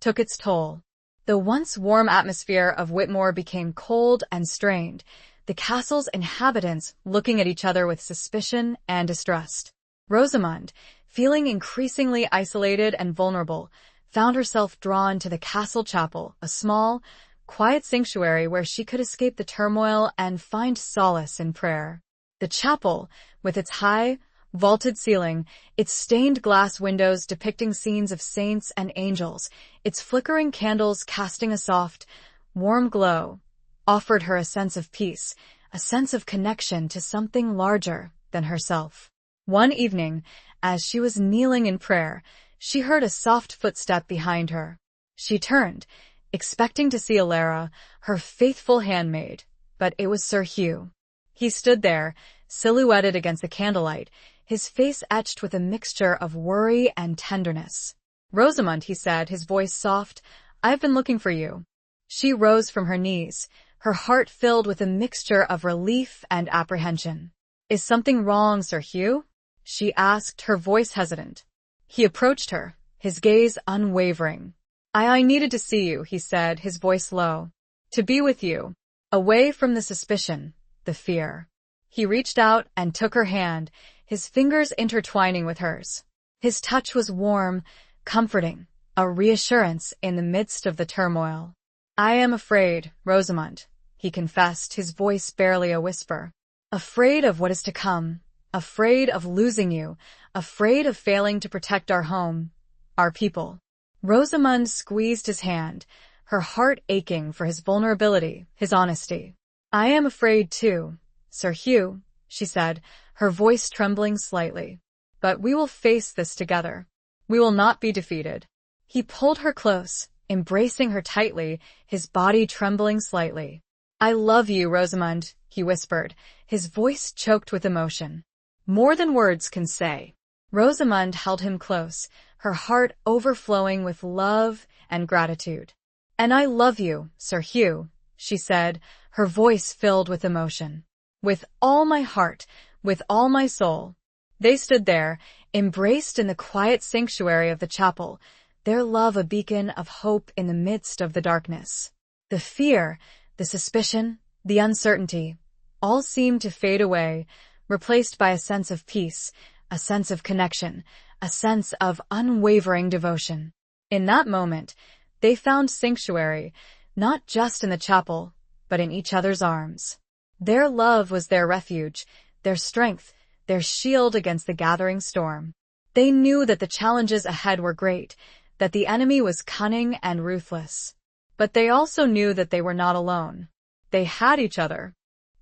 took its toll. The once warm atmosphere of Whitmore became cold and strained, the castle's inhabitants looking at each other with suspicion and distrust. Rosamund, feeling increasingly isolated and vulnerable, found herself drawn to the castle chapel, a small, quiet sanctuary where she could escape the turmoil and find solace in prayer. The chapel, with its high, vaulted ceiling, its stained glass windows depicting scenes of saints and angels, its flickering candles casting a soft, warm glow, offered her a sense of peace, a sense of connection to something larger than herself. One evening, as she was kneeling in prayer, she heard a soft footstep behind her. She turned, expecting to see Alara, her faithful handmaid, but it was Sir Hugh. He stood there, silhouetted against the candlelight, his face etched with a mixture of worry and tenderness. "Rosamund," he said, his voice soft, "I've been looking for you." She rose from her knees, her heart filled with a mixture of relief and apprehension. "Is something wrong, Sir Hugh?" she asked, her voice hesitant. He approached her, his gaze unwavering. I needed to see you," he said, his voice low. "To be with you, away from the suspicion, the fear." He reached out and took her hand, his fingers intertwining with hers. His touch was warm, comforting, a reassurance in the midst of the turmoil. "I am afraid, Rosamund," he confessed, his voice barely a whisper. "Afraid of what is to come, afraid of losing you, afraid of failing to protect our home, our people." Rosamund squeezed his hand, her heart aching for his vulnerability, his honesty. "I am afraid too, Sir Hugh," she said, her voice trembling slightly. "But we will face this together. We will not be defeated." He pulled her close, embracing her tightly, his body trembling slightly. "I love you, Rosamund," he whispered, his voice choked with emotion. "More than words can say." Rosamund held him close, her heart overflowing with love and gratitude. "And I love you, Sir Hugh," she said, her voice filled with emotion. "With all my heart, with all my soul." They stood there, embraced in the quiet sanctuary of the chapel, their love a beacon of hope in the midst of the darkness. The fear, the suspicion, the uncertainty, all seemed to fade away, replaced by a sense of peace, a sense of connection, a sense of unwavering devotion. In that moment, they found sanctuary, not just in the chapel, but in each other's arms. Their love was their refuge, their strength, their shield against the gathering storm. They knew that the challenges ahead were great, that the enemy was cunning and ruthless. But they also knew that they were not alone. They had each other.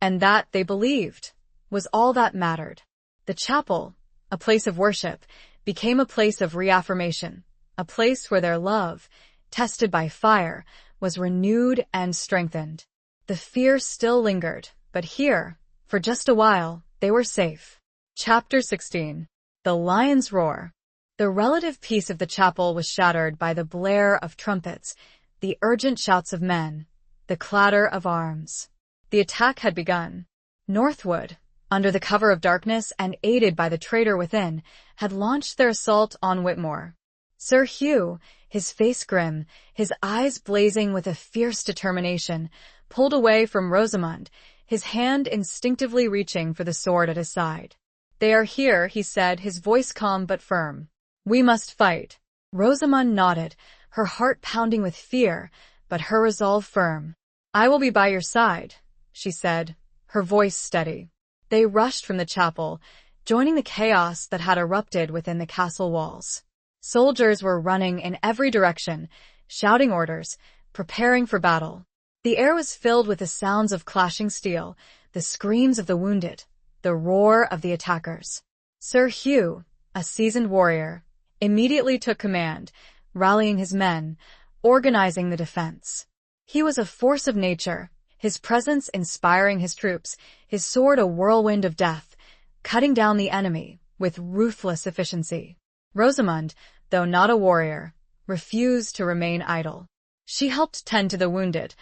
And that, they believed, was all that mattered. The chapel, a place of worship, became a place of reaffirmation, a place where their love, tested by fire, was renewed and strengthened. The fear still lingered, but here, for just a while, they were safe. Chapter 16. The Lion's Roar. The relative peace of the chapel was shattered by the blare of trumpets, the urgent shouts of men, the clatter of arms. The attack had begun. Northwood, under the cover of darkness and aided by the traitor within, had launched their assault on Whitmore. Sir Hugh, his face grim, his eyes blazing with a fierce determination, pulled away from Rosamund, his hand instinctively reaching for the sword at his side. "They are here," he said, his voice calm but firm. "We must fight." Rosamund nodded, her heart pounding with fear, but her resolve firm. "I will be by your side," she said, her voice steady. They rushed from the chapel, joining the chaos that had erupted within the castle walls. Soldiers were running in every direction, shouting orders, preparing for battle. The air was filled with the sounds of clashing steel, the screams of the wounded, the roar of the attackers. Sir Hugh, a seasoned warrior, immediately took command, rallying his men, organizing the defense. He was a force of nature, his presence inspiring his troops, his sword a whirlwind of death, cutting down the enemy with ruthless efficiency. Rosamund, though not a warrior, refused to remain idle. She helped tend to the wounded,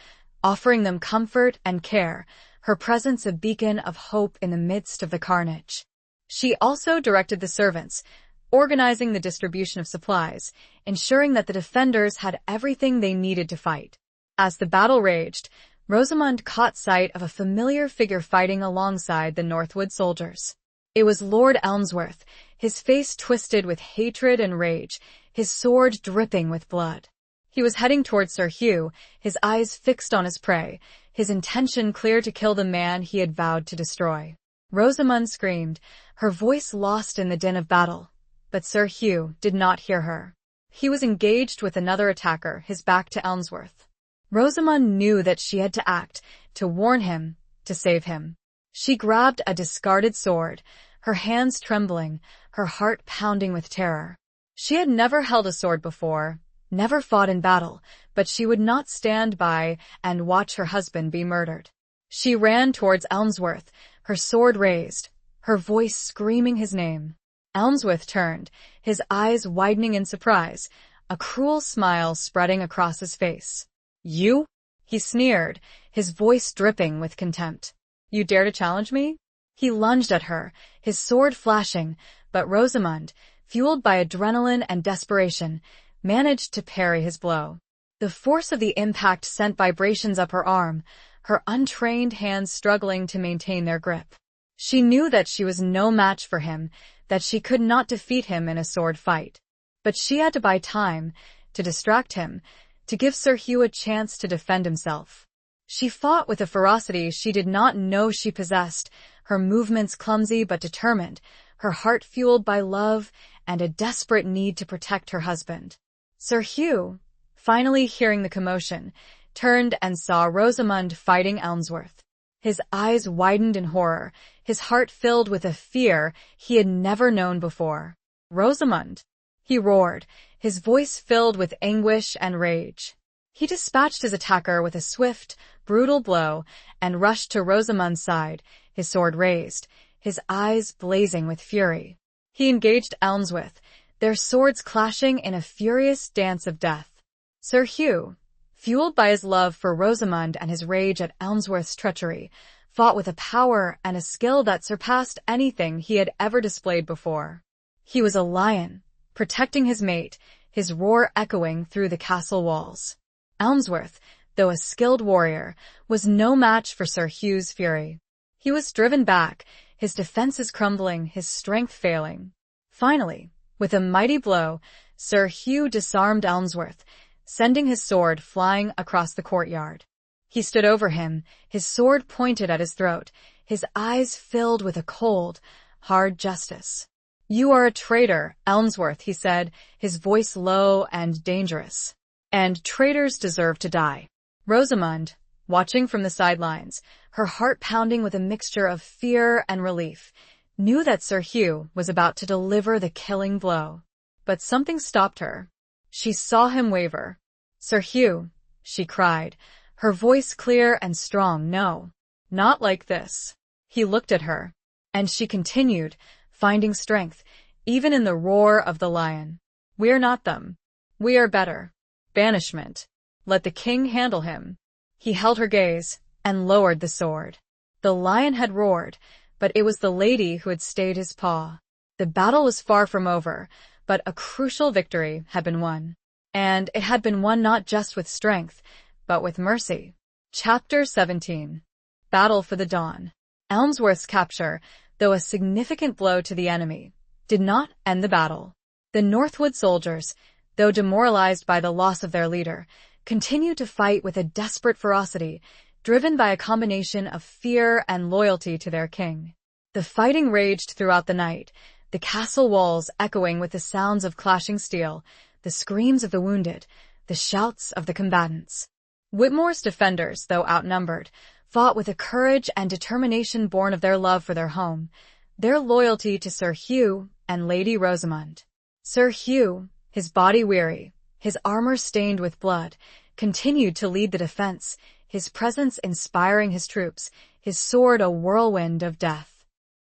offering them comfort and care, her presence a beacon of hope in the midst of the carnage. She also directed the servants, organizing the distribution of supplies, ensuring that the defenders had everything they needed to fight. As the battle raged, Rosamund caught sight of a familiar figure fighting alongside the Northwood soldiers. It was Lord Elmsworth, his face twisted with hatred and rage, his sword dripping with blood. He was heading towards Sir Hugh, his eyes fixed on his prey, his intention clear to kill the man he had vowed to destroy. Rosamund screamed, her voice lost in the din of battle. But Sir Hugh did not hear her. He was engaged with another attacker, his back to Elmsworth. Rosamund knew that she had to act, to warn him, to save him. She grabbed a discarded sword, her hands trembling, her heart pounding with terror. She had never held a sword before, never fought in battle, but she would not stand by and watch her husband be murdered. She ran towards Elmsworth, her sword raised, her voice screaming his name. Elmsworth turned, his eyes widening in surprise, a cruel smile spreading across his face. "You?" he sneered, his voice dripping with contempt. "You dare to challenge me?" He lunged at her, his sword flashing, but Rosamund, fueled by adrenaline and desperation, managed to parry his blow. The force of the impact sent vibrations up her arm, her untrained hands struggling to maintain their grip. She knew that she was no match for him, that she could not defeat him in a sword fight. But she had to buy time, to distract him, to give Sir Hugh a chance to defend himself. She fought with a ferocity she did not know she possessed, her movements clumsy but determined, her heart fueled by love and a desperate need to protect her husband. Sir Hugh, finally hearing the commotion, turned and saw Rosamund fighting Elmsworth. His eyes widened in horror, his heart filled with a fear he had never known before. "Rosamund!" he roared, his voice filled with anguish and rage. He dispatched his attacker with a swift, brutal blow and rushed to Rosamund's side, his sword raised, his eyes blazing with fury. He engaged Elmsworth, their swords clashing in a furious dance of death. Sir Hugh, fueled by his love for Rosamund and his rage at Elmsworth's treachery, fought with a power and a skill that surpassed anything he had ever displayed before. He was a lion, protecting his mate, his roar echoing through the castle walls. Elmsworth, though a skilled warrior, was no match for Sir Hugh's fury. He was driven back, his defenses crumbling, his strength failing. Finally, with a mighty blow, Sir Hugh disarmed Elmsworth, sending his sword flying across the courtyard. He stood over him, his sword pointed at his throat, his eyes filled with a cold, hard justice. "You are a traitor, Elmsworth," he said, his voice low and dangerous. "And traitors deserve to die." Rosamund, watching from the sidelines, her heart pounding with a mixture of fear and relief, knew that Sir Hugh was about to deliver the killing blow. But something stopped her. She saw him waver. "Sir Hugh," she cried, her voice clear and strong. "No, not like this." He looked at her, and she continued, finding strength, even in the roar of the lion. "We're not them. We are better. Banishment. Let the king handle him." He held her gaze and lowered the sword. The lion had roared, but it was the lady who had stayed his paw. The battle was far from over, but a crucial victory had been won. And it had been won not just with strength, but with mercy. Chapter 17. Battle for the Dawn. Elmsworth's capture, though a significant blow to the enemy, did not end the battle. The Northwood soldiers, though demoralized by the loss of their leader, continued to fight with a desperate ferocity, driven by a combination of fear and loyalty to their king. The fighting raged throughout the night, the castle walls echoing with the sounds of clashing steel, the screams of the wounded, the shouts of the combatants. Whitmore's defenders, though outnumbered, fought with a courage and determination born of their love for their home, their loyalty to Sir Hugh and Lady Rosamond. Sir Hugh, his body weary, his armor stained with blood, continued to lead the defense, his presence inspiring his troops, his sword a whirlwind of death.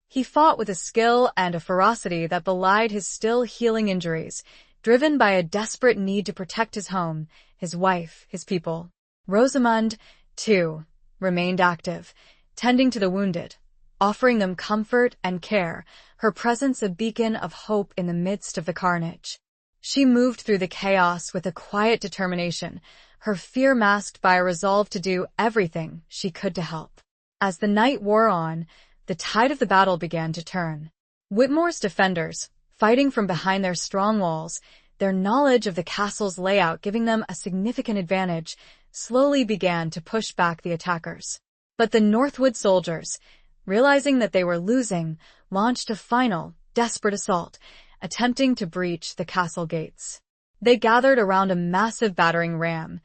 He fought with a skill and a ferocity that belied his still healing injuries, driven by a desperate need to protect his home, his wife, his people. Rosamond, too, remained active, tending to the wounded, offering them comfort and care, her presence a beacon of hope in the midst of the carnage. She moved through the chaos with a quiet determination, her fear masked by a resolve to do everything she could to help. As the night wore on, the tide of the battle began to turn. Whitmore's defenders, fighting from behind their strong walls, their knowledge of the castle's layout giving them a significant advantage, slowly began to push back the attackers. But the Northwood soldiers, realizing that they were losing, launched a final, desperate assault, attempting to breach the castle gates. They gathered around a massive battering ram,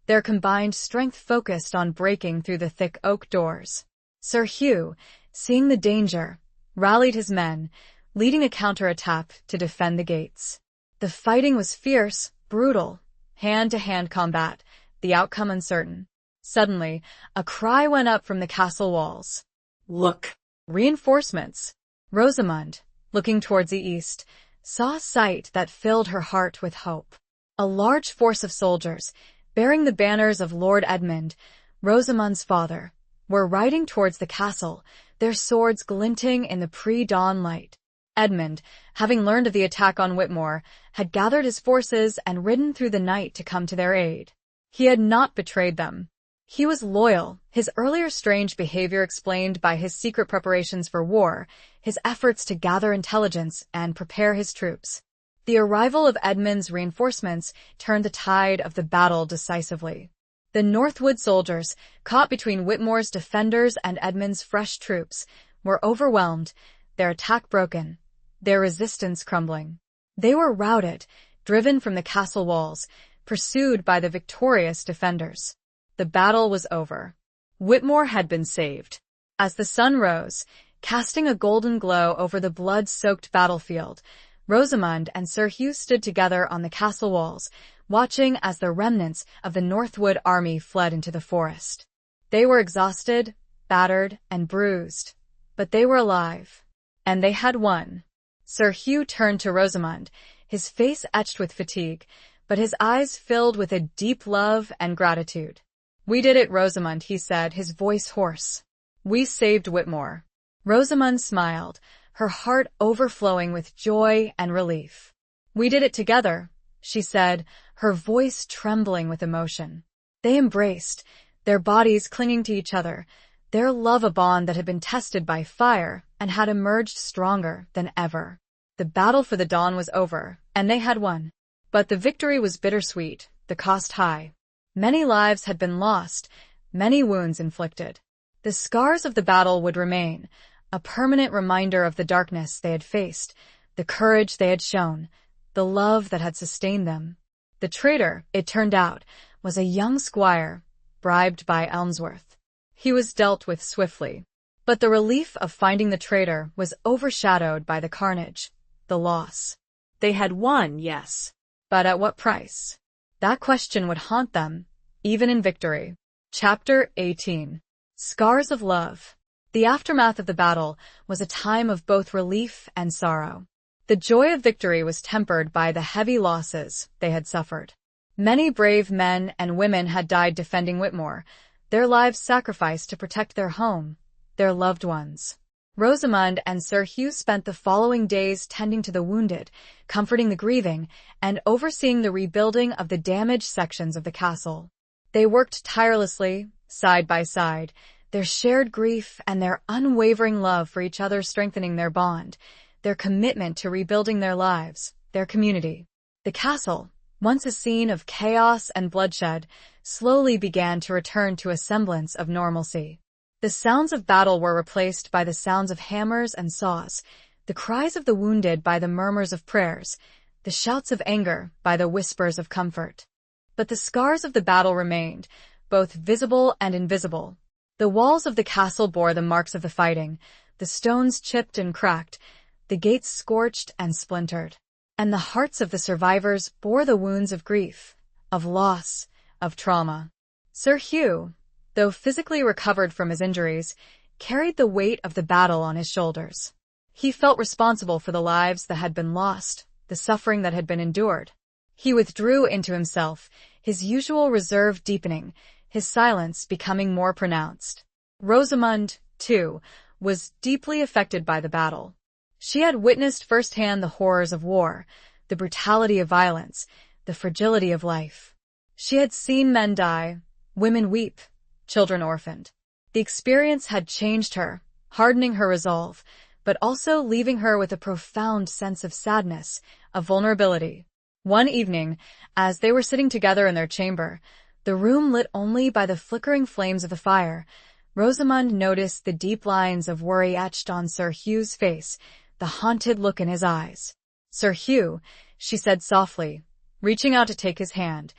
their combined strength focused on breaking through the thick oak doors. Sir Hugh, seeing the danger, rallied his men, leading a counterattack to defend the gates. The fighting was fierce, brutal, hand-to-hand combat, the outcome uncertain. Suddenly, a cry went up from the castle walls. "Look!" Reinforcements. Rosamond, looking towards the east, saw a sight that filled her heart with hope. A large force of soldiers, bearing the banners of Lord Edmund, Rosamond's father, were riding towards the castle, their swords glinting in the pre-dawn light. Edmund, having learned of the attack on Whitmore, had gathered his forces and ridden through the night to come to their aid. He had not betrayed them. He was loyal, his earlier strange behavior explained by his secret preparations for war, his efforts to gather intelligence and prepare his troops. The arrival of Edmund's reinforcements turned the tide of the battle decisively. The Northwood soldiers, caught between Whitmore's defenders and Edmund's fresh troops, were overwhelmed, their attack broken, their resistance crumbling. They were routed, driven from the castle walls, pursued by the victorious defenders. The battle was over. Whitmore had been saved. As the sun rose, casting a golden glow over the blood-soaked battlefield, Rosamond and Sir Hugh stood together on the castle walls, watching as the remnants of the Northwood army fled into the forest. They were exhausted, battered, and bruised, but they were alive. And they had won. Sir Hugh turned to Rosamond, his face etched with fatigue, but his eyes filled with a deep love and gratitude. "We did it, Rosamond," he said, his voice hoarse. "We saved Whitmore." Rosamond smiled, her heart overflowing with joy and relief. "We did it together," she said, her voice trembling with emotion. They embraced, their bodies clinging to each other, their love a bond that had been tested by fire and had emerged stronger than ever. The battle for the dawn was over, and they had won. But the victory was bittersweet, the cost high. Many lives had been lost, many wounds inflicted. The scars of the battle would remain, a permanent reminder of the darkness they had faced, the courage they had shown, the love that had sustained them. The traitor, it turned out, was a young squire, bribed by Elmsworth. He was dealt with swiftly. But the relief of finding the traitor was overshadowed by the carnage, the loss. They had won, yes. But at what price? That question would haunt them, even in victory. Chapter 18. Scars of Love. The aftermath of the battle was a time of both relief and sorrow. The joy of victory was tempered by the heavy losses they had suffered. Many brave men and women had died defending Whitmore, their lives sacrificed to protect their home, their loved ones. Rosamond and Sir Hugh spent the following days tending to the wounded, comforting the grieving, and overseeing the rebuilding of the damaged sections of the castle. They worked tirelessly, side by side, their shared grief and their unwavering love for each other strengthening their bond, their commitment to rebuilding their lives, their community. The castle, once a scene of chaos and bloodshed, slowly began to return to a semblance of normalcy. The sounds of battle were replaced by the sounds of hammers and saws, the cries of the wounded by the murmurs of prayers, the shouts of anger by the whispers of comfort. But the scars of the battle remained, both visible and invisible. The walls of the castle bore the marks of the fighting, the stones chipped and cracked, the gates scorched and splintered. And the hearts of the survivors bore the wounds of grief, of loss, of trauma. Sir Hugh, though physically recovered from his injuries, carried the weight of the battle on his shoulders. He felt responsible for the lives that had been lost, the suffering that had been endured. He withdrew into himself, his usual reserve deepening, his silence becoming more pronounced. Rosamund, too, was deeply affected by the battle. She had witnessed firsthand the horrors of war, the brutality of violence, the fragility of life. She had seen men die, women weep, children orphaned. The experience had changed her, hardening her resolve, but also leaving her with a profound sense of sadness, of vulnerability. One evening, as they were sitting together in their chamber, the room lit only by the flickering flames of the fire, Rosamund noticed the deep lines of worry etched on Sir Hugh's face, the haunted look in his eyes. "Sir Hugh," she said softly, reaching out to take his hand,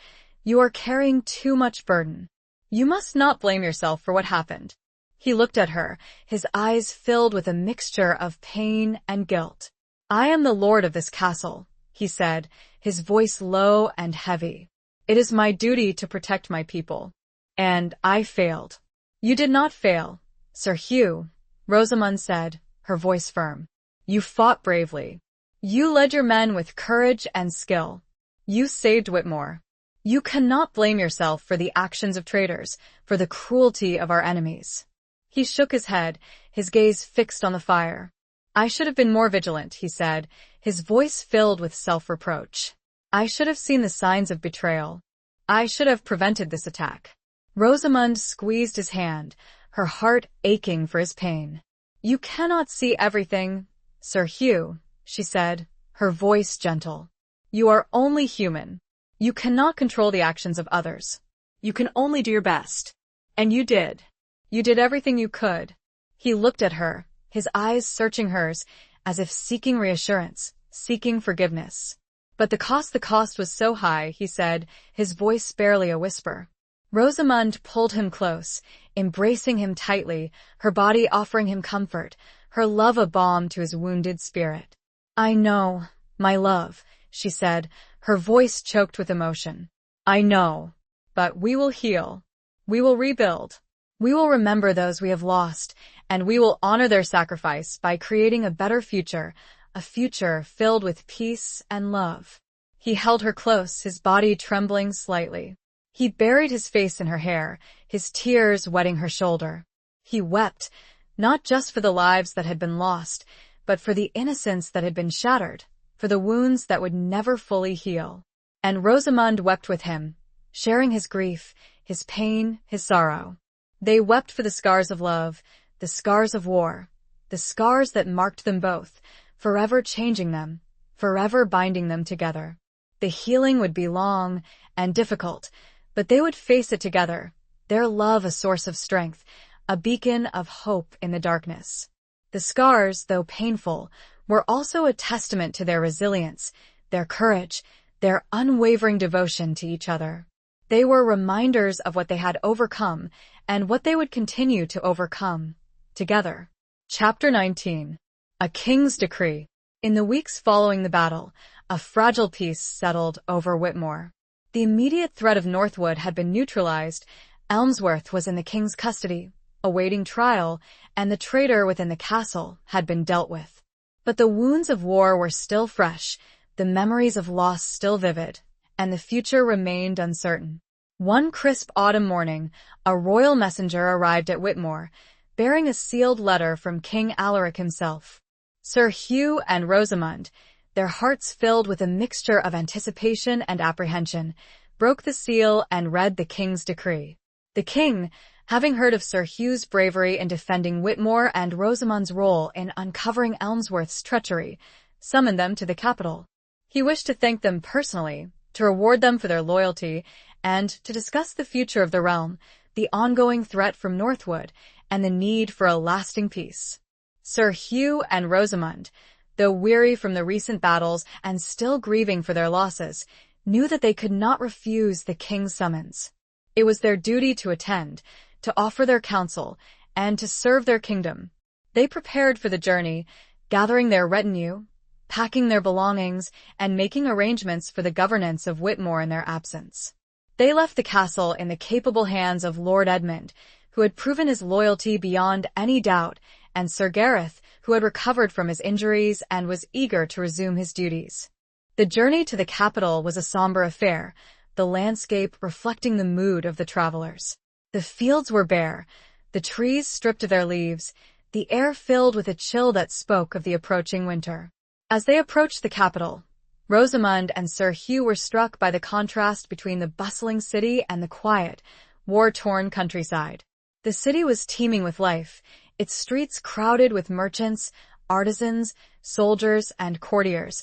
"you are carrying too much burden. You must not blame yourself for what happened." He looked at her, his eyes filled with a mixture of pain and guilt. "I am the lord of this castle," he said, his voice low and heavy. "It is my duty to protect my people. And I failed." "You did not fail, Sir Hugh," Rosamund said, her voice firm. "You fought bravely. You led your men with courage and skill. You saved Whitmore. You cannot blame yourself for the actions of traitors, for the cruelty of our enemies." He shook his head, his gaze fixed on the fire. "I should have been more vigilant," he said, his voice filled with self-reproach. "I should have seen the signs of betrayal. I should have prevented this attack." Rosamund squeezed his hand, her heart aching for his pain. "You cannot see everything, Sir Hugh," she said, her voice gentle. "You are only human. You cannot control the actions of others. You can only do your best. And you did. You did everything you could." He looked at her, his eyes searching hers, as if seeking reassurance, seeking forgiveness. "But the cost was so high," he said, his voice barely a whisper. Rosamund pulled him close, embracing him tightly, her body offering him comfort, her love a balm to his wounded spirit. "I know, my love," she said, her voice choked with emotion. "I know. But we will heal. We will rebuild. We will remember those we have lost, and we will honor their sacrifice by creating a better future, a future filled with peace and love." He held her close, his body trembling slightly. He buried his face in her hair, his tears wetting her shoulder. He wept, not just for the lives that had been lost, but for the innocence that had been shattered, for the wounds that would never fully heal. And Rosamund wept with him, sharing his grief, his pain, his sorrow. They wept for the scars of love, the scars of war, the scars that marked them both, forever changing them, forever binding them together. The healing would be long and difficult, but they would face it together, their love a source of strength, a beacon of hope in the darkness. The scars, though painful, were also a testament to their resilience, their courage, their unwavering devotion to each other. They were reminders of what they had overcome and what they would continue to overcome, together. Chapter 19. A King's Decree. In the weeks following the battle, a fragile peace settled over Whitmore. The immediate threat of Northwood had been neutralized, Elmsworth was in the king's custody, awaiting trial, and the traitor within the castle had been dealt with. But the wounds of war were still fresh, the memories of loss still vivid, and the future remained uncertain. One crisp autumn morning, a royal messenger arrived at Whitmore, bearing a sealed letter from King Alaric himself. Sir Hugh and Rosamund, their hearts filled with a mixture of anticipation and apprehension, broke the seal and read the king's decree. The king, having heard of Sir Hugh's bravery in defending Whitmore and Rosamund's role in uncovering Elmsworth's treachery, summoned them to the capital. He wished to thank them personally, to reward them for their loyalty, and to discuss the future of the realm, the ongoing threat from Northwood, and the need for a lasting peace. Sir Hugh and Rosamund, though weary from the recent battles and still grieving for their losses, knew that they could not refuse the king's summons. It was their duty to attend, to offer their counsel, and to serve their kingdom. They prepared for the journey, gathering their retinue, packing their belongings, and making arrangements for the governance of Whitmore in their absence. They left the castle in the capable hands of Lord Edmund, who had proven his loyalty beyond any doubt, and Sir Gareth, who had recovered from his injuries and was eager to resume his duties. The journey to the capital was a somber affair, the landscape reflecting the mood of the travelers. The fields were bare, the trees stripped of their leaves, the air filled with a chill that spoke of the approaching winter. As they approached the capital, Rosamund and Sir Hugh were struck by the contrast between the bustling city and the quiet, war-torn countryside. The city was teeming with life, its streets crowded with merchants, artisans, soldiers, and courtiers,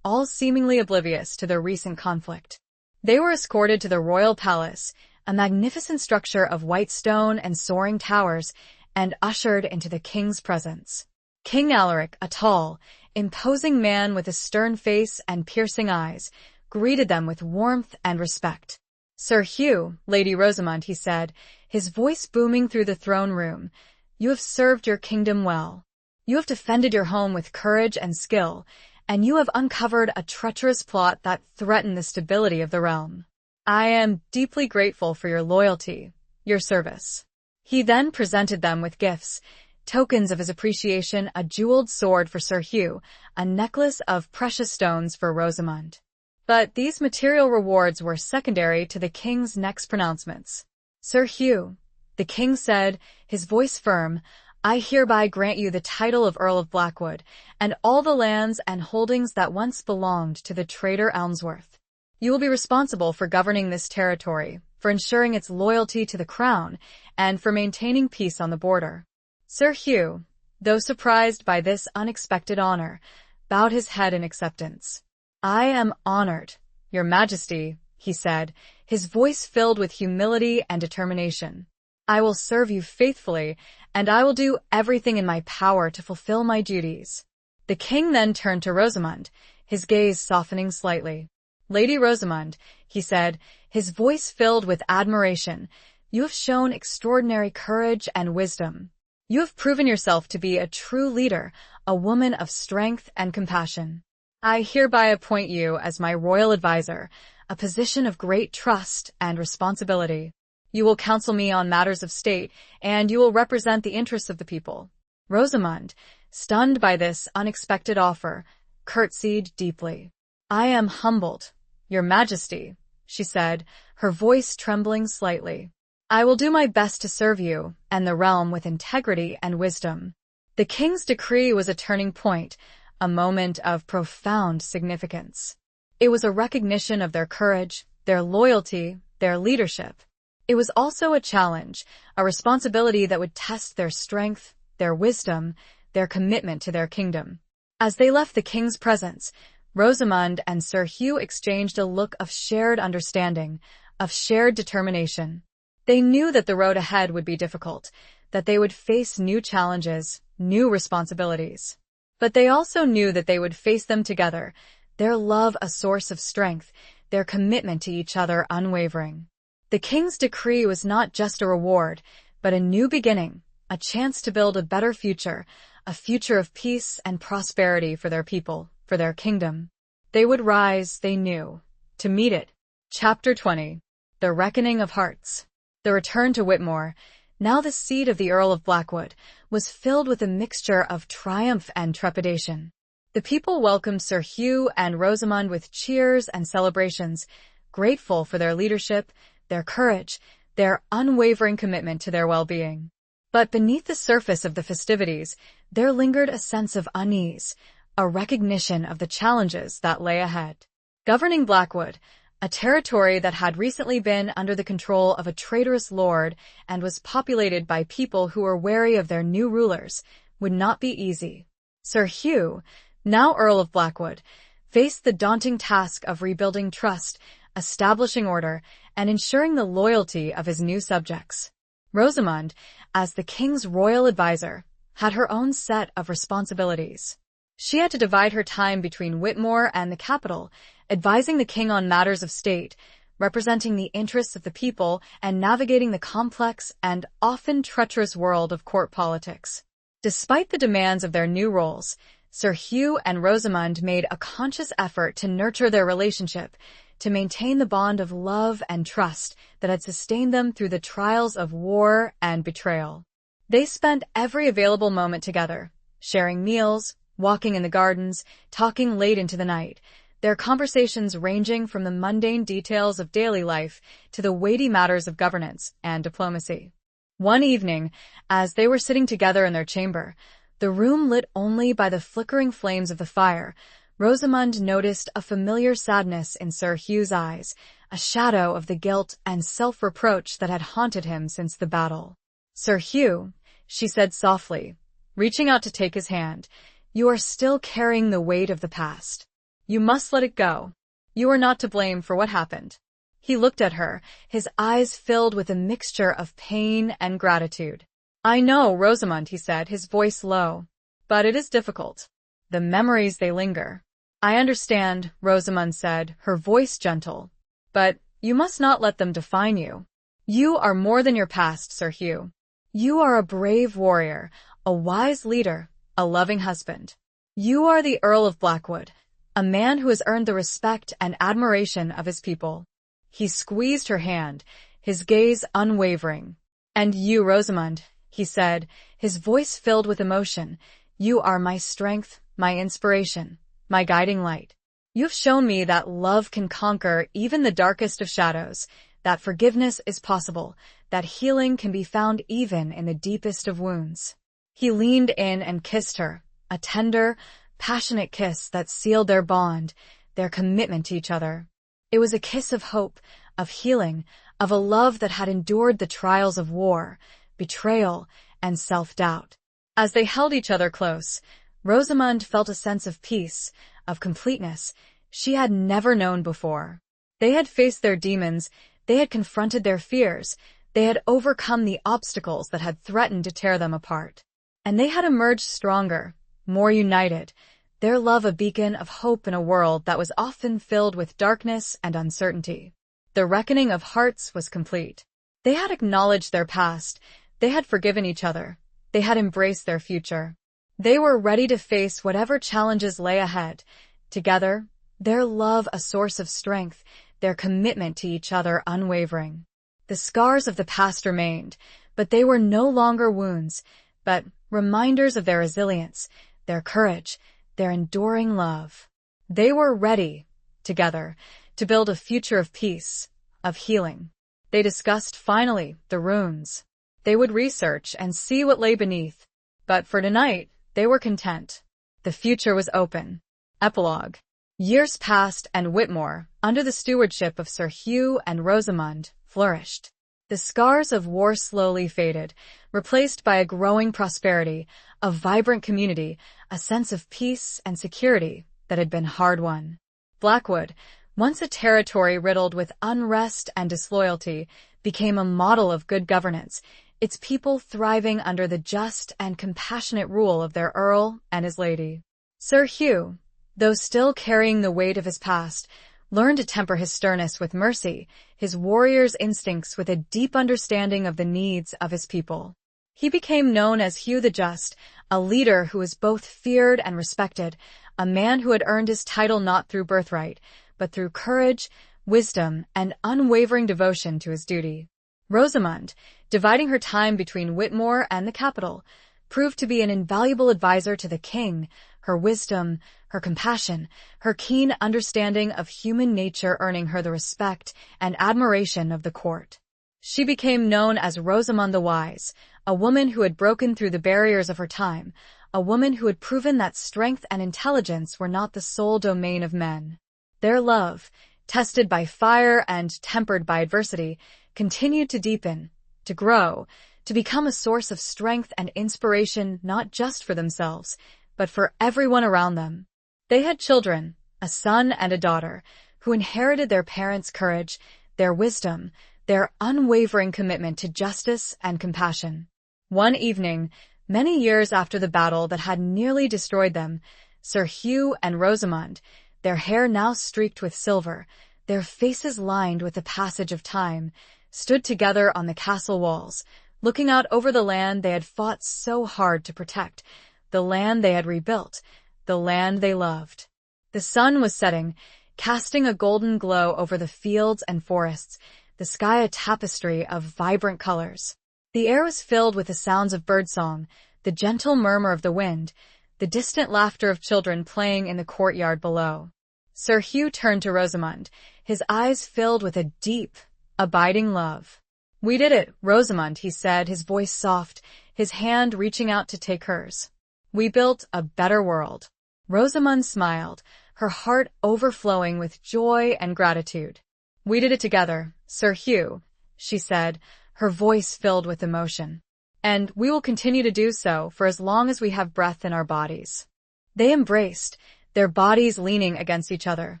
all seemingly oblivious to the recent conflict. They were escorted to the royal palace, a magnificent structure of white stone and soaring towers, and ushered into the king's presence. King Alaric, a tall, imposing man with a stern face and piercing eyes, greeted them with warmth and respect. "Sir Hugh, Lady Rosamund," he said, his voice booming through the throne room, "you have served your kingdom well. You have defended your home with courage and skill, and you have uncovered a treacherous plot that threatened the stability of the realm. I am deeply grateful for your loyalty, your service." He then presented them with gifts, tokens of his appreciation: a jeweled sword for Sir Hugh, a necklace of precious stones for Rosamund. But these material rewards were secondary to the king's next pronouncements. "Sir Hugh," the king said, his voice firm, "I hereby grant you the title of Earl of Blackwood, and all the lands and holdings that once belonged to the traitor Elmsworth. You will be responsible for governing this territory, for ensuring its loyalty to the crown, and for maintaining peace on the border." Sir Hugh, though surprised by this unexpected honor, bowed his head in acceptance. "I am honored, Your Majesty," he said, his voice filled with humility and determination. "I will serve you faithfully, and I will do everything in my power to fulfill my duties." The king then turned to Rosamund, his gaze softening slightly. "Lady Rosamund," he said, his voice filled with admiration, "you have shown extraordinary courage and wisdom. You have proven yourself to be a true leader, a woman of strength and compassion. I hereby appoint you as my royal advisor, a position of great trust and responsibility. You will counsel me on matters of state, and you will represent the interests of the people." Rosamund, stunned by this unexpected offer, curtsied deeply. "I am humbled, Your Majesty," she said, her voice trembling slightly. "I will do my best to serve you and the realm with integrity and wisdom." The king's decree was a turning point, a moment of profound significance. It was a recognition of their courage, their loyalty, their leadership. It was also a challenge, a responsibility that would test their strength, their wisdom, their commitment to their kingdom. As they left the king's presence, Rosamund and Sir Hugh exchanged a look of shared understanding, of shared determination. They knew that the road ahead would be difficult, that they would face new challenges, new responsibilities. But they also knew that they would face them together, their love a source of strength, their commitment to each other unwavering. The king's decree was not just a reward, but a new beginning, a chance to build a better future, a future of peace and prosperity for their people, for their kingdom. They would rise, they knew, to meet it. Chapter 20. The Reckoning of Hearts. The return to Whitmore, now the seat of the Earl of Blackwood, was filled with a mixture of triumph and trepidation. The people welcomed Sir Hugh and Rosamund with cheers and celebrations, grateful for their leadership, their courage, their unwavering commitment to their well-being. But beneath the surface of the festivities, there lingered a sense of unease, a recognition of the challenges that lay ahead. Governing Blackwood, a territory that had recently been under the control of a traitorous lord and was populated by people who were wary of their new rulers, would not be easy. Sir Hugh, now Earl of Blackwood, faced the daunting task of rebuilding trust, establishing order, and ensuring the loyalty of his new subjects. Rosamund, as the king's royal advisor, had her own set of responsibilities. She had to divide her time between Whitmore and the capital, advising the king on matters of state, representing the interests of the people, and navigating the complex and often treacherous world of court politics. Despite the demands of their new roles, Sir Hugh and Rosamund made a conscious effort to nurture their relationship, to maintain the bond of love and trust that had sustained them through the trials of war and betrayal. They spent every available moment together, sharing meals, walking in the gardens, talking late into the night, their conversations ranging from the mundane details of daily life to the weighty matters of governance and diplomacy. One evening, as they were sitting together in their chamber, the room lit only by the flickering flames of the fire, Rosamund noticed a familiar sadness in Sir Hugh's eyes, a shadow of the guilt and self-reproach that had haunted him since the battle. "Sir Hugh," she said softly, reaching out to take his hand, "you are still carrying the weight of the past. You must let it go. You are not to blame for what happened." He looked at her, his eyes filled with a mixture of pain and gratitude. "I know, Rosamund," he said, his voice low, "but it is difficult. The memories, they linger." "I understand," Rosamund said, her voice gentle, "but you must not let them define you. You are more than your past, Sir Hugh. You are a brave warrior, a wise leader, a loving husband. You are the Earl of Blackwood, a man who has earned the respect and admiration of his people." He squeezed her hand, his gaze unwavering. "And you, Rosamund," he said, his voice filled with emotion, "you are my strength, my inspiration, my guiding light. You've shown me that love can conquer even the darkest of shadows, that forgiveness is possible, that healing can be found even in the deepest of wounds." He leaned in and kissed her, a tender, passionate kiss that sealed their bond, their commitment to each other. It was a kiss of hope, of healing, of a love that had endured the trials of war, betrayal, and self-doubt. As they held each other close, Rosamund felt a sense of peace, of completeness, she had never known before. They had faced their demons, they had confronted their fears, they had overcome the obstacles that had threatened to tear them apart. And they had emerged stronger, more united, their love a beacon of hope in a world that was often filled with darkness and uncertainty. The reckoning of hearts was complete. They had acknowledged their past, they had forgiven each other, they had embraced their future. They were ready to face whatever challenges lay ahead. Together, their love a source of strength, their commitment to each other unwavering. The scars of the past remained, but they were no longer wounds, but reminders of their resilience, their courage, their enduring love. They were ready, together, to build a future of peace, of healing. They discussed, finally, the runes. They would research and see what lay beneath. But for tonight, they were content. The future was open. Epilogue. Years passed and Whitmore, under the stewardship of Sir Hugh and Rosamund, flourished. The scars of war slowly faded, replaced by a growing prosperity, a vibrant community, a sense of peace and security that had been hard-won. Blackwood, once a territory riddled with unrest and disloyalty, became a model of good governance, its people thriving under the just and compassionate rule of their Earl and his lady. Sir Hugh, though still carrying the weight of his past, learned to temper his sternness with mercy, his warrior's instincts with a deep understanding of the needs of his people. He became known as Hugh the Just, a leader who was both feared and respected, a man who had earned his title not through birthright, but through courage, wisdom, and unwavering devotion to his duty. Rosamund, dividing her time between Whitmore and the capital, proved to be an invaluable advisor to the king, her wisdom, her compassion, her keen understanding of human nature earning her the respect and admiration of the court. She became known as Rosamund the Wise, a woman who had broken through the barriers of her time, a woman who had proven that strength and intelligence were not the sole domain of men. Their love, tested by fire and tempered by adversity, continued to deepen, to grow, to become a source of strength and inspiration not just for themselves, but for everyone around them. They had children, a son and a daughter, who inherited their parents' courage, their wisdom, their unwavering commitment to justice and compassion. One evening, many years after the battle that had nearly destroyed them, Sir Hugh and Rosamond, their hair now streaked with silver, their faces lined with the passage of time, stood together on the castle walls, looking out over the land they had fought so hard to protect, the land they had rebuilt, the land they loved. The sun was setting, casting a golden glow over the fields and forests, the sky a tapestry of vibrant colors. The air was filled with the sounds of birdsong, the gentle murmur of the wind, the distant laughter of children playing in the courtyard below. Sir Hugh turned to Rosamond, his eyes filled with a deep, abiding love. "We did it, Rosamond," he said, his voice soft, his hand reaching out to take hers. "We built a better world." Rosamond smiled, her heart overflowing with joy and gratitude. "We did it together, Sir Hugh," she said, her voice filled with emotion. "And we will continue to do so for as long as we have breath in our bodies." They embraced, their bodies leaning against each other,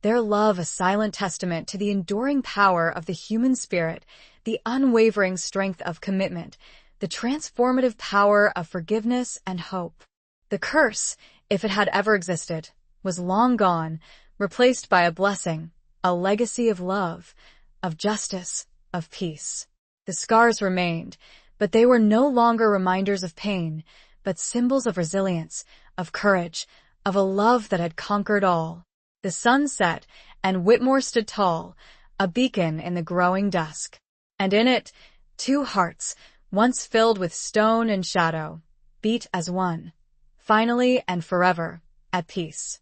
their love a silent testament to the enduring power of the human spirit, the unwavering strength of commitment, the transformative power of forgiveness and hope. The curse, if it had ever existed, was long gone, replaced by a blessing, a legacy of love, of justice, of peace. The scars remained, but they were no longer reminders of pain, but symbols of resilience, of courage, of a love that had conquered all. The sun set, and Whitmore stood tall, a beacon in the growing dusk. And in it, two hearts, once filled with stone and shadow, beat as one, finally and forever, at peace.